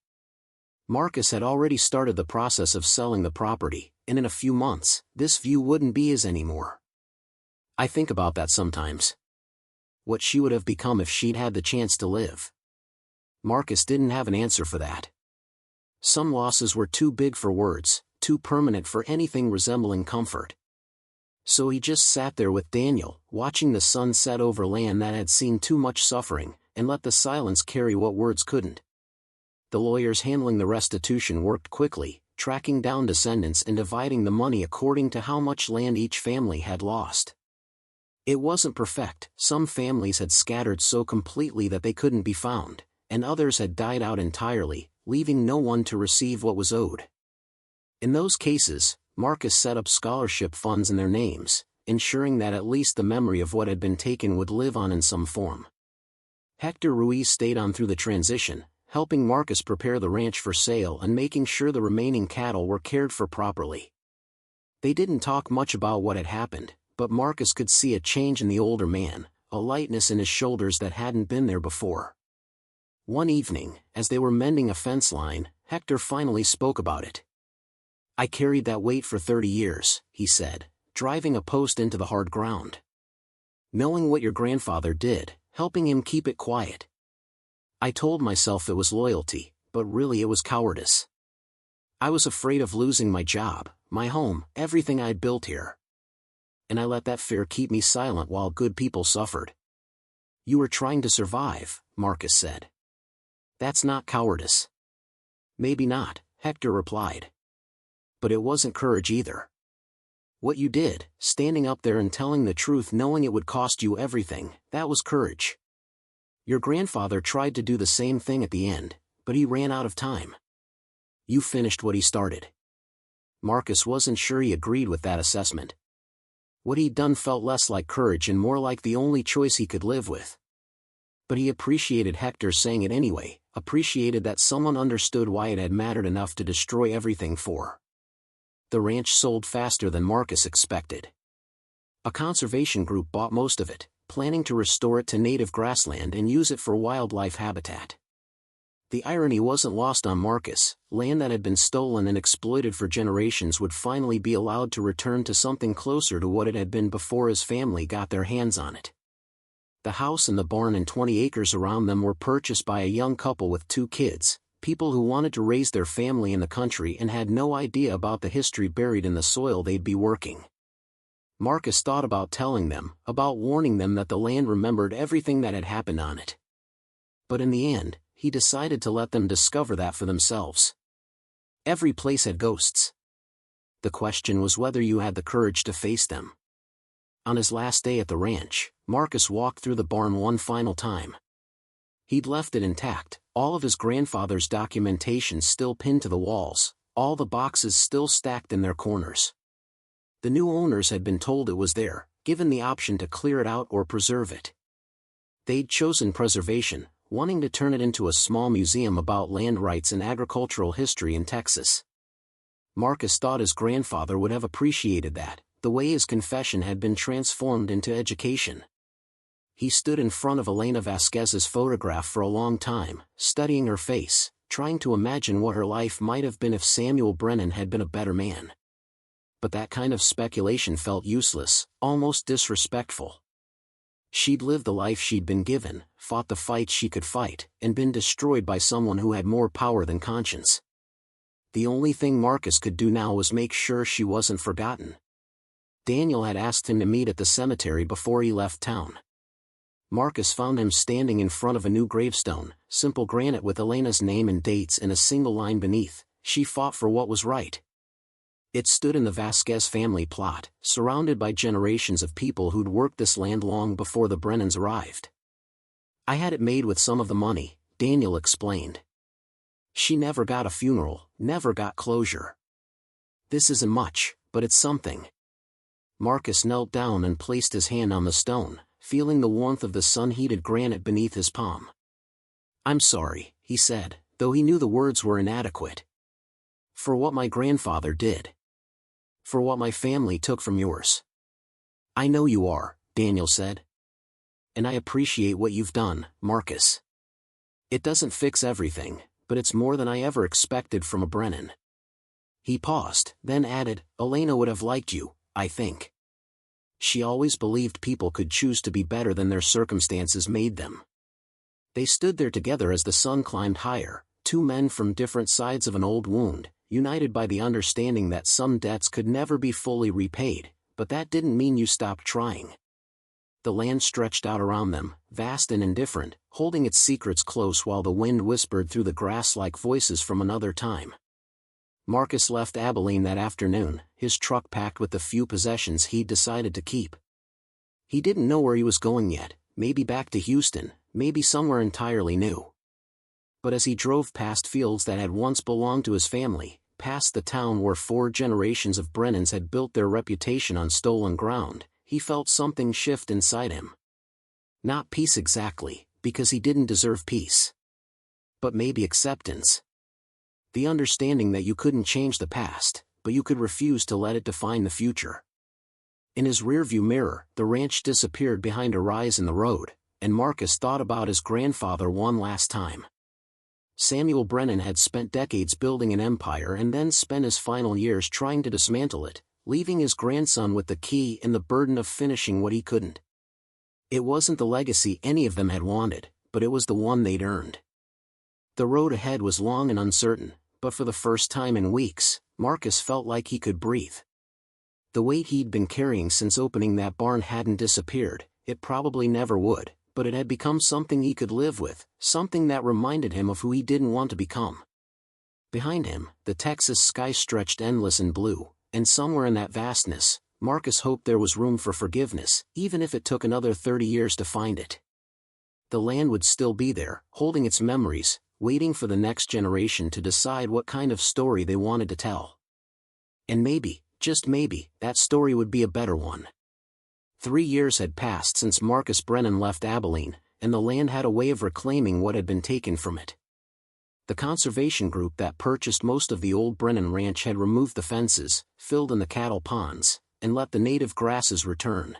Marcus had already started the process of selling the property, and in a few months, this view wouldn't be his anymore. I think about that sometimes. What she would have become if she'd had the chance to live. Marcus didn't have an answer for that. Some losses were too big for words, too permanent for anything resembling comfort. So he just sat there with Daniel, watching the sun set over land that had seen too much suffering, and let the silence carry what words couldn't. The lawyers handling the restitution worked quickly, tracking down descendants and dividing the money according to how much land each family had lost. It wasn't perfect. Some families had scattered so completely that they couldn't be found, and others had died out entirely, leaving no one to receive what was owed. In those cases, Marcus set up scholarship funds in their names, ensuring that at least the memory of what had been taken would live on in some form. Hector Ruiz stayed on through the transition, helping Marcus prepare the ranch for sale and making sure the remaining cattle were cared for properly. They didn't talk much about what had happened, but Marcus could see a change in the older man, a lightness in his shoulders that hadn't been there before. One evening, as they were mending a fence line, Hector finally spoke about it. "I carried that weight for 30 years, he said, driving a post into the hard ground. Knowing what your grandfather did, helping him keep it quiet. I told myself it was loyalty, but really it was cowardice. I was afraid of losing my job, my home, everything I'd built here. And I let that fear keep me silent while good people suffered." "You were trying to survive," Marcus said. "That's not cowardice." "Maybe not," Hector replied. "But it wasn't courage either. What you did, standing up there and telling the truth knowing it would cost you everything, that was courage. Your grandfather tried to do the same thing at the end, but he ran out of time. You finished what he started." Marcus wasn't sure he agreed with that assessment. What he'd done felt less like courage and more like the only choice he could live with. But he appreciated Hector saying it anyway, appreciated that someone understood why it had mattered enough to destroy everything for. The ranch sold faster than Marcus expected. A conservation group bought most of it, planning to restore it to native grassland and use it for wildlife habitat. The irony wasn't lost on Marcus. Land that had been stolen and exploited for generations would finally be allowed to return to something closer to what it had been before his family got their hands on it. The house and the barn and 20 acres around them were purchased by a young couple with 2 kids, people who wanted to raise their family in the country and had no idea about the history buried in the soil they'd be working. Marcus thought about telling them, about warning them that the land remembered everything that had happened on it. But in the end, he decided to let them discover that for themselves. Every place had ghosts. The question was whether you had the courage to face them. On his last day at the ranch, Marcus walked through the barn one final time. He'd left it intact, all of his grandfather's documentation still pinned to the walls, all the boxes still stacked in their corners. The new owners had been told it was there, given the option to clear it out or preserve it. They'd chosen preservation, wanting to turn it into a small museum about land rights and agricultural history in Texas. Marcus thought his grandfather would have appreciated that, the way his confession had been transformed into education. He stood in front of Elena Vasquez's photograph for a long time, studying her face, trying to imagine what her life might have been if Samuel Brennan had been a better man. But that kind of speculation felt useless, almost disrespectful. She'd lived the life she'd been given, fought the fights she could fight, and been destroyed by someone who had more power than conscience. The only thing Marcus could do now was make sure she wasn't forgotten. Daniel had asked him to meet at the cemetery before he left town. Marcus found him standing in front of a new gravestone, simple granite with Elena's name and dates and a single line beneath, "She fought for what was right, It stood in the Vasquez family plot, surrounded by generations of people who'd worked this land long before the Brennans arrived. "I had it made with some of the money," Daniel explained. "She never got a funeral, never got closure. This isn't much, but it's something." Marcus knelt down and placed his hand on the stone, feeling the warmth of the sun-heated granite beneath his palm. "I'm sorry," he said, though he knew the words were inadequate. "For what my grandfather did. For what my family took from yours." "I know you are," Daniel said. "And I appreciate what you've done, Marcus. It doesn't fix everything, but it's more than I ever expected from a Brennan." He paused, then added, "Elena would have liked you, I think. She always believed people could choose to be better than their circumstances made them." They stood there together as the sun climbed higher, two men from different sides of an old wound, united by the understanding that some debts could never be fully repaid, but that didn't mean you stopped trying. The land stretched out around them, vast and indifferent, holding its secrets close while the wind whispered through the grass like voices from another time. Marcus left Abilene that afternoon, his truck packed with the few possessions he'd decided to keep. He didn't know where he was going yet, maybe back to Houston, maybe somewhere entirely new. But as he drove past fields that had once belonged to his family, past the town where 4 generations of Brennans had built their reputation on stolen ground, he felt something shift inside him. Not peace exactly, because he didn't deserve peace. But maybe acceptance. The understanding that you couldn't change the past, but you could refuse to let it define the future. In his rearview mirror, the ranch disappeared behind a rise in the road, and Marcus thought about his grandfather one last time. Samuel Brennan had spent decades building an empire and then spent his final years trying to dismantle it, leaving his grandson with the key and the burden of finishing what he couldn't. It wasn't the legacy any of them had wanted, but it was the one they'd earned. The road ahead was long and uncertain, but for the first time in weeks, Marcus felt like he could breathe. The weight he'd been carrying since opening that barn hadn't disappeared, it probably never would, but it had become something he could live with, something that reminded him of who he didn't want to become. Behind him, the Texas sky stretched endless and blue, and somewhere in that vastness, Marcus hoped there was room for forgiveness, even if it took another 30 years to find it. The land would still be there, holding its memories, waiting for the next generation to decide what kind of story they wanted to tell. And maybe, just maybe, that story would be a better one. 3 years had passed since Marcus Brennan left Abilene, and the land had a way of reclaiming what had been taken from it. The conservation group that purchased most of the old Brennan Ranch had removed the fences, filled in the cattle ponds, and let the native grasses return.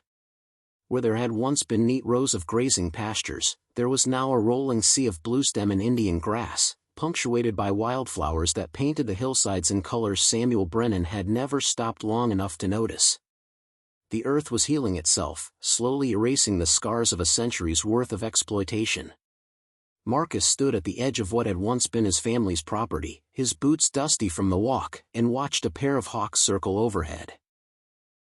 Where there had once been neat rows of grazing pastures, there was now a rolling sea of bluestem and Indian grass, punctuated by wildflowers that painted the hillsides in colors Samuel Brennan had never stopped long enough to notice. The earth was healing itself, slowly erasing the scars of a century's worth of exploitation. Marcus stood at the edge of what had once been his family's property, his boots dusty from the walk, and watched a pair of hawks circle overhead.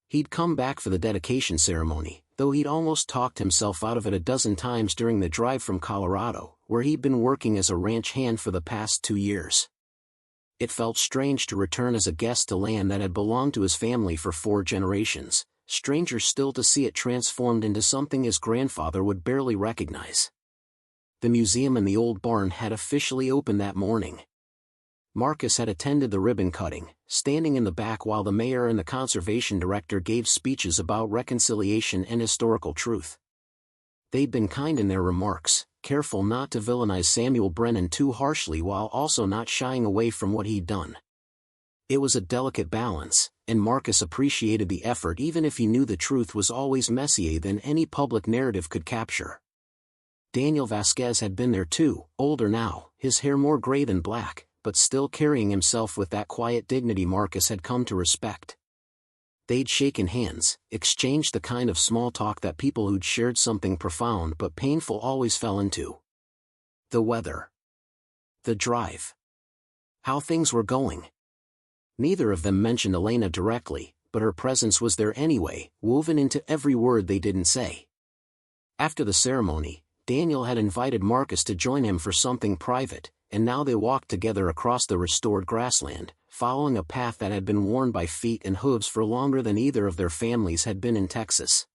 He'd come back for the dedication ceremony, though he'd almost talked himself out of it a dozen times during the drive from Colorado, where he'd been working as a ranch hand for the past 2 years. It felt strange to return as a guest to land that had belonged to his family for 4 generations. Stranger still to see it transformed into something his grandfather would barely recognize. The museum in the old barn had officially opened that morning. Marcus had attended the ribbon cutting, standing in the back while the mayor and the conservation director gave speeches about reconciliation and historical truth. They'd been kind in their remarks, careful not to villainize Samuel Brennan too harshly while also not shying away from what he'd done. It was a delicate balance, and Marcus appreciated the effort even if he knew the truth was always messier than any public narrative could capture. Daniel Vasquez had been there too, older now, his hair more gray than black, but still carrying himself with that quiet dignity Marcus had come to respect. They'd shaken hands, exchanged the kind of small talk that people who'd shared something profound but painful always fell into. The weather. The drive. How things were going. Neither of them mentioned Elena directly, but her presence was there anyway, woven into every word they didn't say. After the ceremony, Daniel had invited Marcus to join him for something private, and now they walked together across the restored grassland, following a path that had been worn by feet and hooves for longer than either of their families had been in Texas.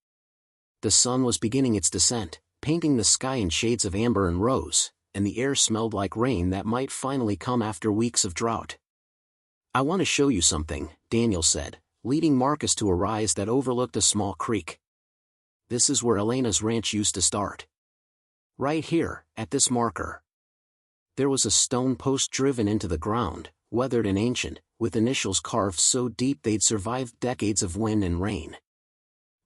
The sun was beginning its descent, painting the sky in shades of amber and rose, and the air smelled like rain that might finally come after weeks of drought. "I want to show you something," Daniel said, leading Marcus to a rise that overlooked a small creek. "This is where Elena's ranch used to start. Right here, at this marker." There was a stone post driven into the ground, weathered and ancient, with initials carved so deep they'd survived decades of wind and rain.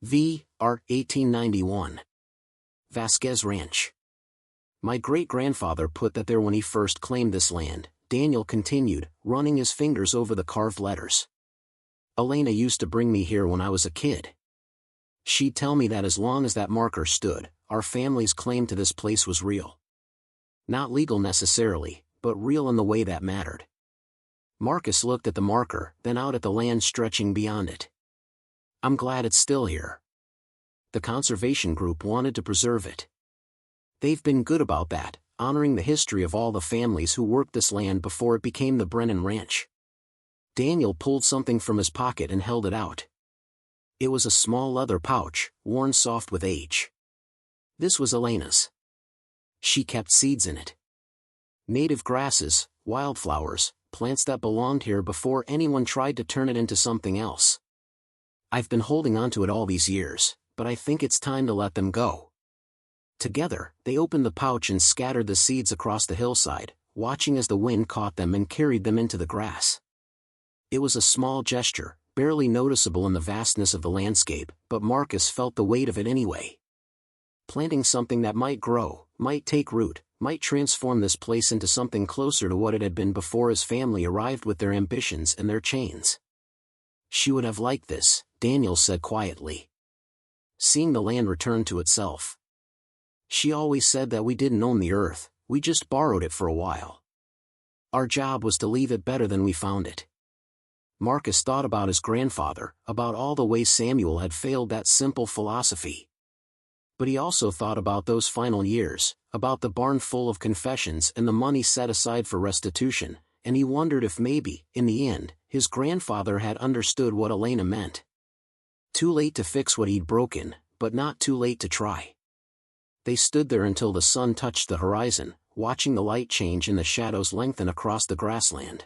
V.R. 1891. Vasquez Ranch. "My great-grandfather put that there when he first claimed this land," Daniel continued, running his fingers over the carved letters. "Elena used to bring me here when I was a kid. She'd tell me that as long as that marker stood, our family's claim to this place was real. Not legal necessarily, but real in the way that mattered." Marcus looked at the marker, then out at the land stretching beyond it. "I'm glad it's still here. The conservation group wanted to preserve it. They've been good about that, honoring the history of all the families who worked this land before it became the Brennan Ranch." Daniel pulled something from his pocket and held it out. It was a small leather pouch, worn soft with age. This was Elena's. She kept seeds in it. Native grasses, wildflowers, plants that belonged here before anyone tried to turn it into something else. "I've been holding on to it all these years, but I think it's time to let them go." Together, they opened the pouch and scattered the seeds across the hillside, watching as the wind caught them and carried them into the grass. It was a small gesture, barely noticeable in the vastness of the landscape, but Marcus felt the weight of it anyway. Planting something that might grow, might take root, might transform this place into something closer to what it had been before his family arrived with their ambitions and their chains. "She would have liked this," Daniel said quietly. "Seeing the land return to itself. She always said that we didn't own the earth, we just borrowed it for a while. Our job was to leave it better than we found it." Marcus thought about his grandfather, about all the ways Samuel had failed that simple philosophy. But he also thought about those final years, about the barn full of confessions and the money set aside for restitution, and he wondered if maybe, in the end, his grandfather had understood what Elena meant. Too late to fix what he'd broken, but not too late to try. They stood there until the sun touched the horizon, watching the light change and the shadows lengthen across the grassland.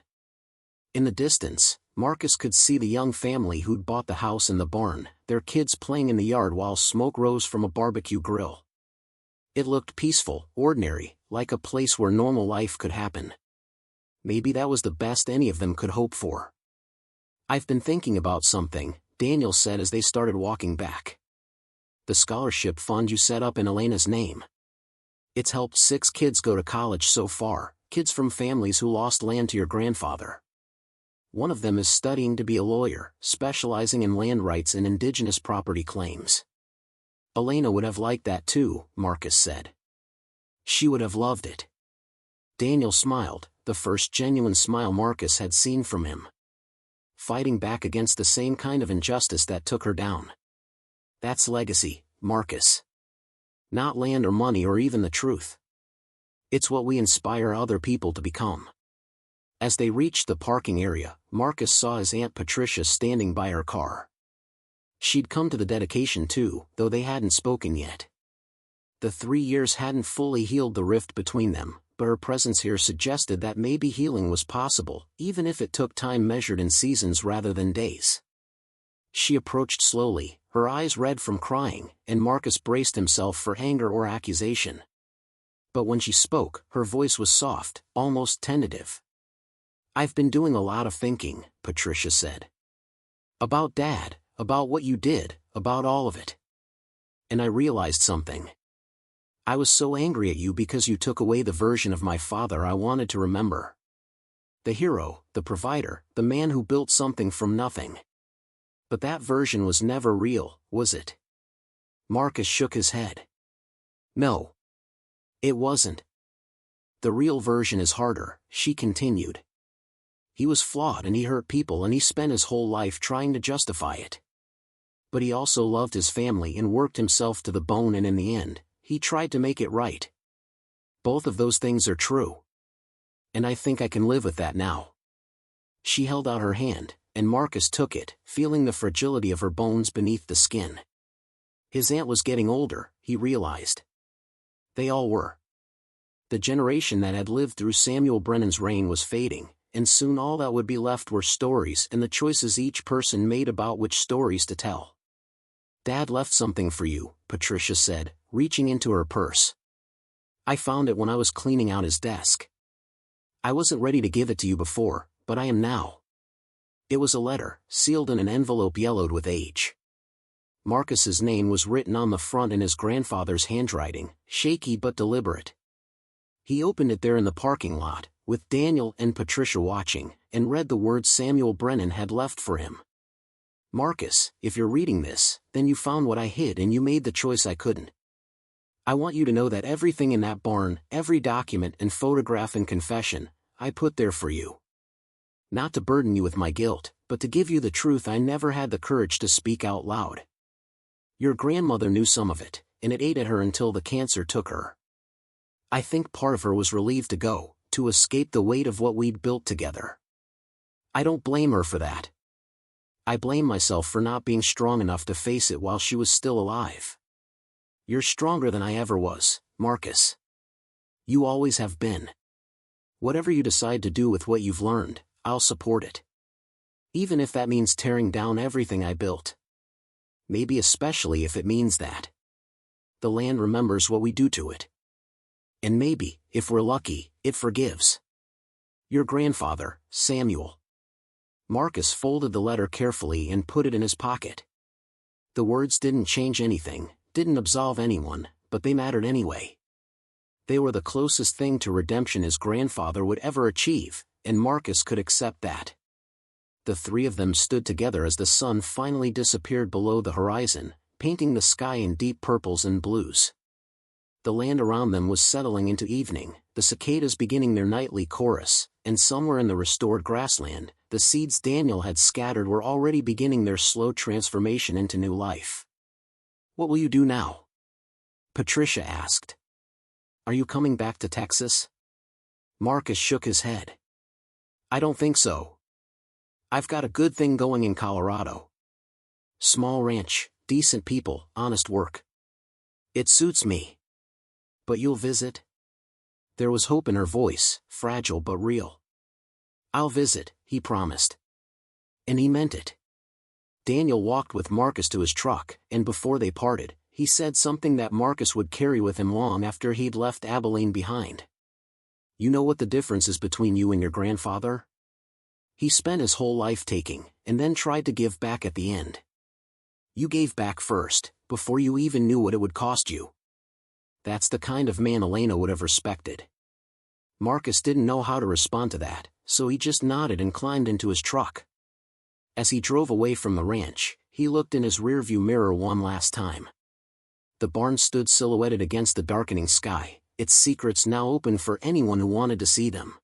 In the distance, Marcus could see the young family who'd bought the house and the barn, their kids playing in the yard while smoke rose from a barbecue grill. It looked peaceful, ordinary, like a place where normal life could happen. Maybe that was the best any of them could hope for. "I've been thinking about something," Daniel said as they started walking back. "The scholarship fund you set up in Elena's name. It's helped 6 kids go to college so far, kids from families who lost land to your grandfather. One of them is studying to be a lawyer, specializing in land rights and indigenous property claims. Elena would have liked that too," Marcus said. "She would have loved it." Daniel smiled, the first genuine smile Marcus had seen from him. Fighting back against the same kind of injustice that took her down. "That's legacy, Marcus. Not land or money or even the truth. It's what we inspire other people to become." As they reached the parking area, Marcus saw his Aunt Patricia standing by her car. She'd come to the dedication too, though they hadn't spoken yet. The 3 years hadn't fully healed the rift between them, but her presence here suggested that maybe healing was possible, even if it took time measured in seasons rather than days. She approached slowly, her eyes red from crying, and Marcus braced himself for anger or accusation. But when she spoke, her voice was soft, almost tentative. "I've been doing a lot of thinking," Patricia said. "About Dad, about what you did, about all of it. And I realized something. I was so angry at you because you took away the version of my father I wanted to remember. The hero, the provider, the man who built something from nothing. But that version was never real, was it?" Marcus shook his head. "No. It wasn't. The real version is harder," she continued. "He was flawed and he hurt people and he spent his whole life trying to justify it. But he also loved his family and worked himself to the bone, and in the end, he tried to make it right. Both of those things are true. And I think I can live with that now." She held out her hand, and Marcus took it, feeling the fragility of her bones beneath the skin. His aunt was getting older, he realized. They all were. The generation that had lived through Samuel Brennan's reign was fading, and soon all that would be left were stories and the choices each person made about which stories to tell. "Dad left something for you," Patricia said, reaching into her purse. "I found it when I was cleaning out his desk. I wasn't ready to give it to you before, but I am now." It was a letter, sealed in an envelope yellowed with age. Marcus's name was written on the front in his grandfather's handwriting, shaky but deliberate. He opened it there in the parking lot, with Daniel and Patricia watching, and read the words Samuel Brennan had left for him. "Marcus, if you're reading this, then you found what I hid and you made the choice I couldn't. I want you to know that everything in that barn, every document and photograph and confession, I put there for you. Not to burden you with my guilt, but to give you the truth I never had the courage to speak out loud. Your grandmother knew some of it, and it ate at her until the cancer took her. I think part of her was relieved to go, to escape the weight of what we'd built together. I don't blame her for that. I blame myself for not being strong enough to face it while she was still alive. You're stronger than I ever was, Marcus. You always have been. Whatever you decide to do with what you've learned, I'll support it. Even if that means tearing down everything I built. Maybe especially if it means that. The land remembers what we do to it. And maybe, if we're lucky, it forgives. Your grandfather, Samuel." Marcus folded the letter carefully and put it in his pocket. The words didn't change anything, didn't absolve anyone, but they mattered anyway. They were the closest thing to redemption his grandfather would ever achieve, and Marcus could accept that. The three of them stood together as the sun finally disappeared below the horizon, painting the sky in deep purples and blues. The land around them was settling into evening, the cicadas beginning their nightly chorus, and somewhere in the restored grassland, the seeds Daniel had scattered were already beginning their slow transformation into new life. "What will you do now?" Patricia asked. "Are you coming back to Texas?" Marcus shook his head. "I don't think so. I've got a good thing going in Colorado. Small ranch, decent people, honest work. It suits me. But you'll visit?" There was hope in her voice, fragile but real. "I'll visit," he promised. And he meant it. Daniel walked with Marcus to his truck, and before they parted, he said something that Marcus would carry with him long after he'd left Abilene behind. "You know what the difference is between you and your grandfather? He spent his whole life taking, and then tried to give back at the end. You gave back first, before you even knew what it would cost you. That's the kind of man Elena would have respected." Marcus didn't know how to respond to that, so he just nodded and climbed into his truck. As he drove away from the ranch, he looked in his rearview mirror one last time. The barn stood silhouetted against the darkening sky, its secrets now open for anyone who wanted to see them.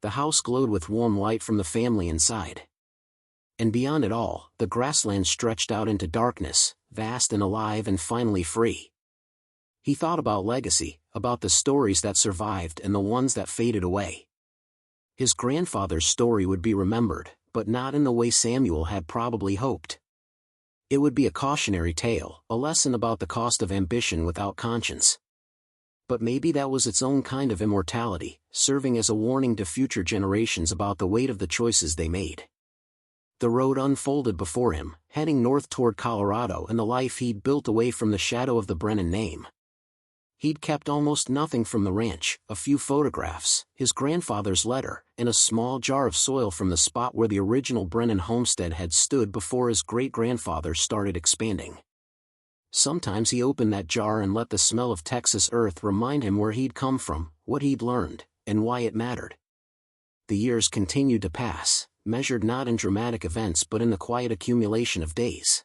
The house glowed with warm light from the family inside. And beyond it all, the grassland stretched out into darkness, vast and alive and finally free. He thought about legacy, about the stories that survived and the ones that faded away. His grandfather's story would be remembered, but not in the way Samuel had probably hoped. It would be a cautionary tale, a lesson about the cost of ambition without conscience. But maybe that was its own kind of immortality, serving as a warning to future generations about the weight of the choices they made. The road unfolded before him, heading north toward Colorado and the life he'd built away from the shadow of the Brennan name. He'd kept almost nothing from the ranch, a few photographs, his grandfather's letter, and a small jar of soil from the spot where the original Brennan homestead had stood before his great-grandfather started expanding. Sometimes he opened that jar and let the smell of Texas earth remind him where he'd come from, what he'd learned, and why it mattered. The years continued to pass, measured not in dramatic events but in the quiet accumulation of days.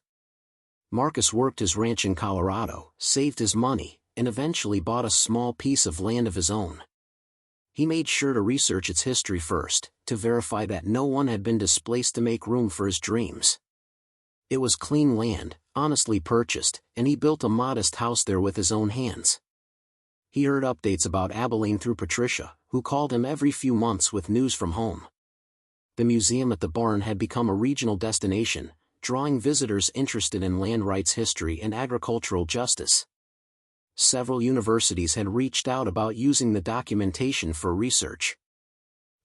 Marcus worked his ranch in Colorado, saved his money, and eventually bought a small piece of land of his own. He made sure to research its history first, to verify that no one had been displaced to make room for his dreams. It was clean land, honestly purchased, and he built a modest house there with his own hands. He heard updates about Abilene through Patricia, who called him every few months with news from home. The museum at the barn had become a regional destination, drawing visitors interested in land rights history and agricultural justice. Several universities had reached out about using the documentation for research.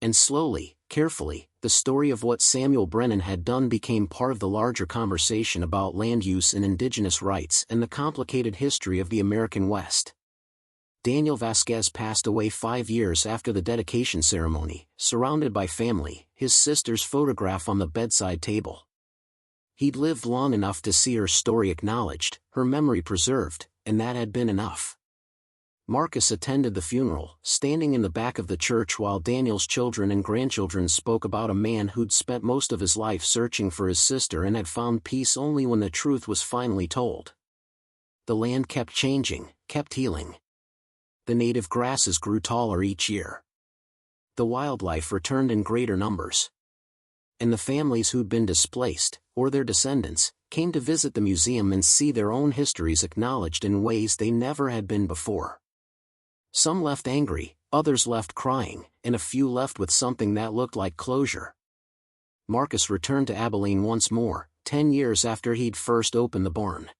And slowly, carefully, the story of what Samuel Brennan had done became part of the larger conversation about land use and indigenous rights and the complicated history of the American West. Daniel Vasquez passed away 5 years after the dedication ceremony, surrounded by family, his sister's photograph on the bedside table. He'd lived long enough to see her story acknowledged, her memory preserved, and that had been enough. Marcus attended the funeral, standing in the back of the church while Daniel's children and grandchildren spoke about a man who'd spent most of his life searching for his sister and had found peace only when the truth was finally told. The land kept changing, kept healing. The native grasses grew taller each year. The wildlife returned in greater numbers. And the families who'd been displaced, or their descendants, came to visit the museum and see their own histories acknowledged in ways they never had been before. Some left angry, others left crying, and a few left with something that looked like closure. Marcus returned to Abilene once more, 10 years after he'd first opened the barn.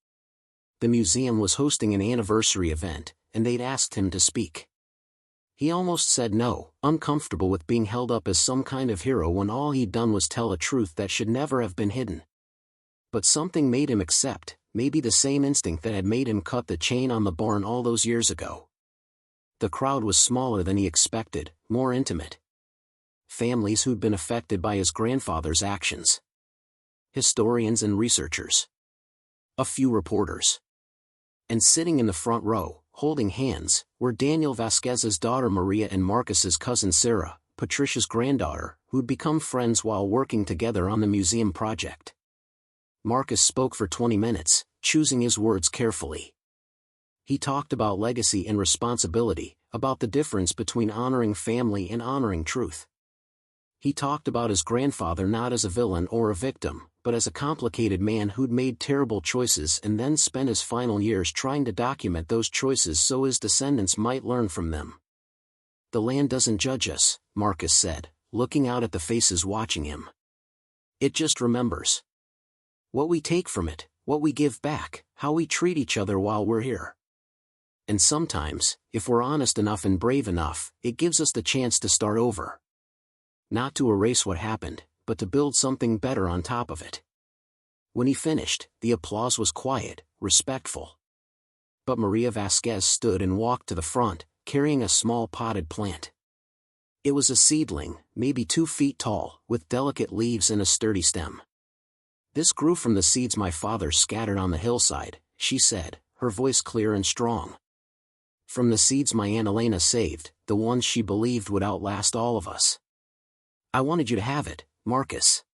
The museum was hosting an anniversary event, and they'd asked him to speak. He almost said no, uncomfortable with being held up as some kind of hero when all he'd done was tell a truth that should never have been hidden. But something made him accept, maybe the same instinct that had made him cut the chain on the barn all those years ago. The crowd was smaller than he expected, more intimate. Families who'd been affected by his grandfather's actions. Historians and researchers. A few reporters. And sitting in the front row, holding hands, were Daniel Vasquez's daughter Maria and Marcus's cousin Sarah, Patricia's granddaughter, who'd become friends while working together on the museum project. Marcus spoke for 20 minutes, choosing his words carefully. He talked about legacy and responsibility, about the difference between honoring family and honoring truth. He talked about his grandfather not as a villain or a victim, but as a complicated man who'd made terrible choices and then spent his final years trying to document those choices so his descendants might learn from them. "The land doesn't judge us," Marcus said, looking out at the faces watching him. "It just remembers. What we take from it, what we give back, how we treat each other while we're here. And sometimes, if we're honest enough and brave enough, it gives us the chance to start over. Not to erase what happened, but to build something better on top of it." When he finished, the applause was quiet, respectful. But Maria Vasquez stood and walked to the front, carrying a small potted plant. It was a seedling, maybe 2 feet tall, with delicate leaves and a sturdy stem. "This grew from the seeds my father scattered on the hillside," she said, her voice clear and strong. "From the seeds my Aunt Elena saved, the ones she believed would outlast all of us. I wanted you to have it, Marcus.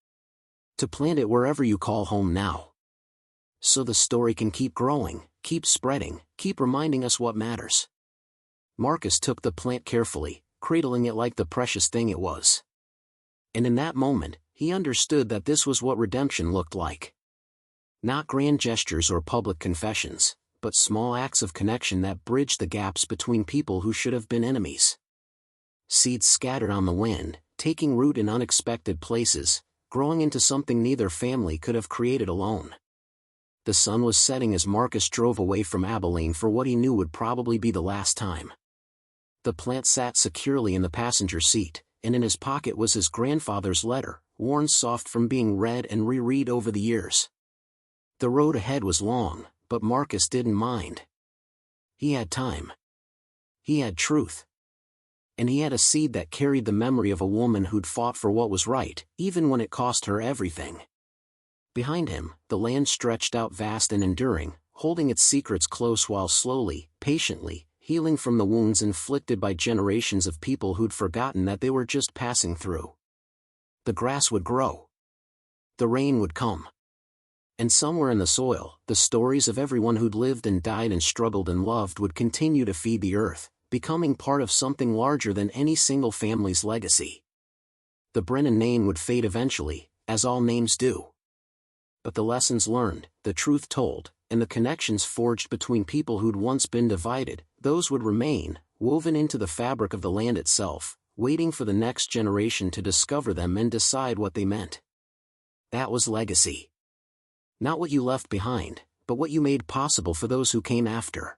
To plant it wherever you call home now. So the story can keep growing, keep spreading, keep reminding us what matters." Marcus took the plant carefully, cradling it like the precious thing it was. And in that moment, he understood that this was what redemption looked like. Not grand gestures or public confessions, but small acts of connection that bridged the gaps between people who should have been enemies. Seeds scattered on the wind, taking root in unexpected places, growing into something neither family could have created alone. The sun was setting as Marcus drove away from Abilene for what he knew would probably be the last time. The plant sat securely in the passenger seat, and in his pocket was his grandfather's letter, worn soft from being read and reread over the years. The road ahead was long, but Marcus didn't mind. He had time. He had truth. And he had a seed that carried the memory of a woman who'd fought for what was right, even when it cost her everything. Behind him, the land stretched out vast and enduring, holding its secrets close while slowly, patiently, healing from the wounds inflicted by generations of people who'd forgotten that they were just passing through. The grass would grow. The rain would come. And somewhere in the soil, the stories of everyone who'd lived and died and struggled and loved would continue to feed the earth, becoming part of something larger than any single family's legacy. The Brennan name would fade eventually, as all names do. But the lessons learned, the truth told, and the connections forged between people who'd once been divided, those would remain, woven into the fabric of the land itself, waiting for the next generation to discover them and decide what they meant. That was legacy. Not what you left behind, but what you made possible for those who came after.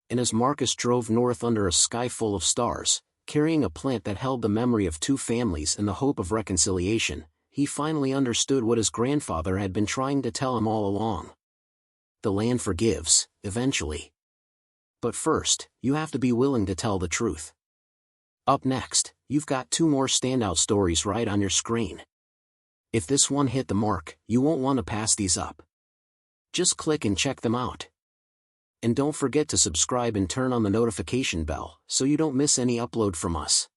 And as Marcus drove north under a sky full of stars, carrying a plant that held the memory of two families and the hope of reconciliation, he finally understood what his grandfather had been trying to tell him all along. The land forgives, eventually. But first, you have to be willing to tell the truth. Up next, you've got two more standout stories right on your screen. If this one hit the mark, you won't want to pass these up. Just click and check them out. And don't forget to subscribe and turn on the notification bell so you don't miss any upload from us.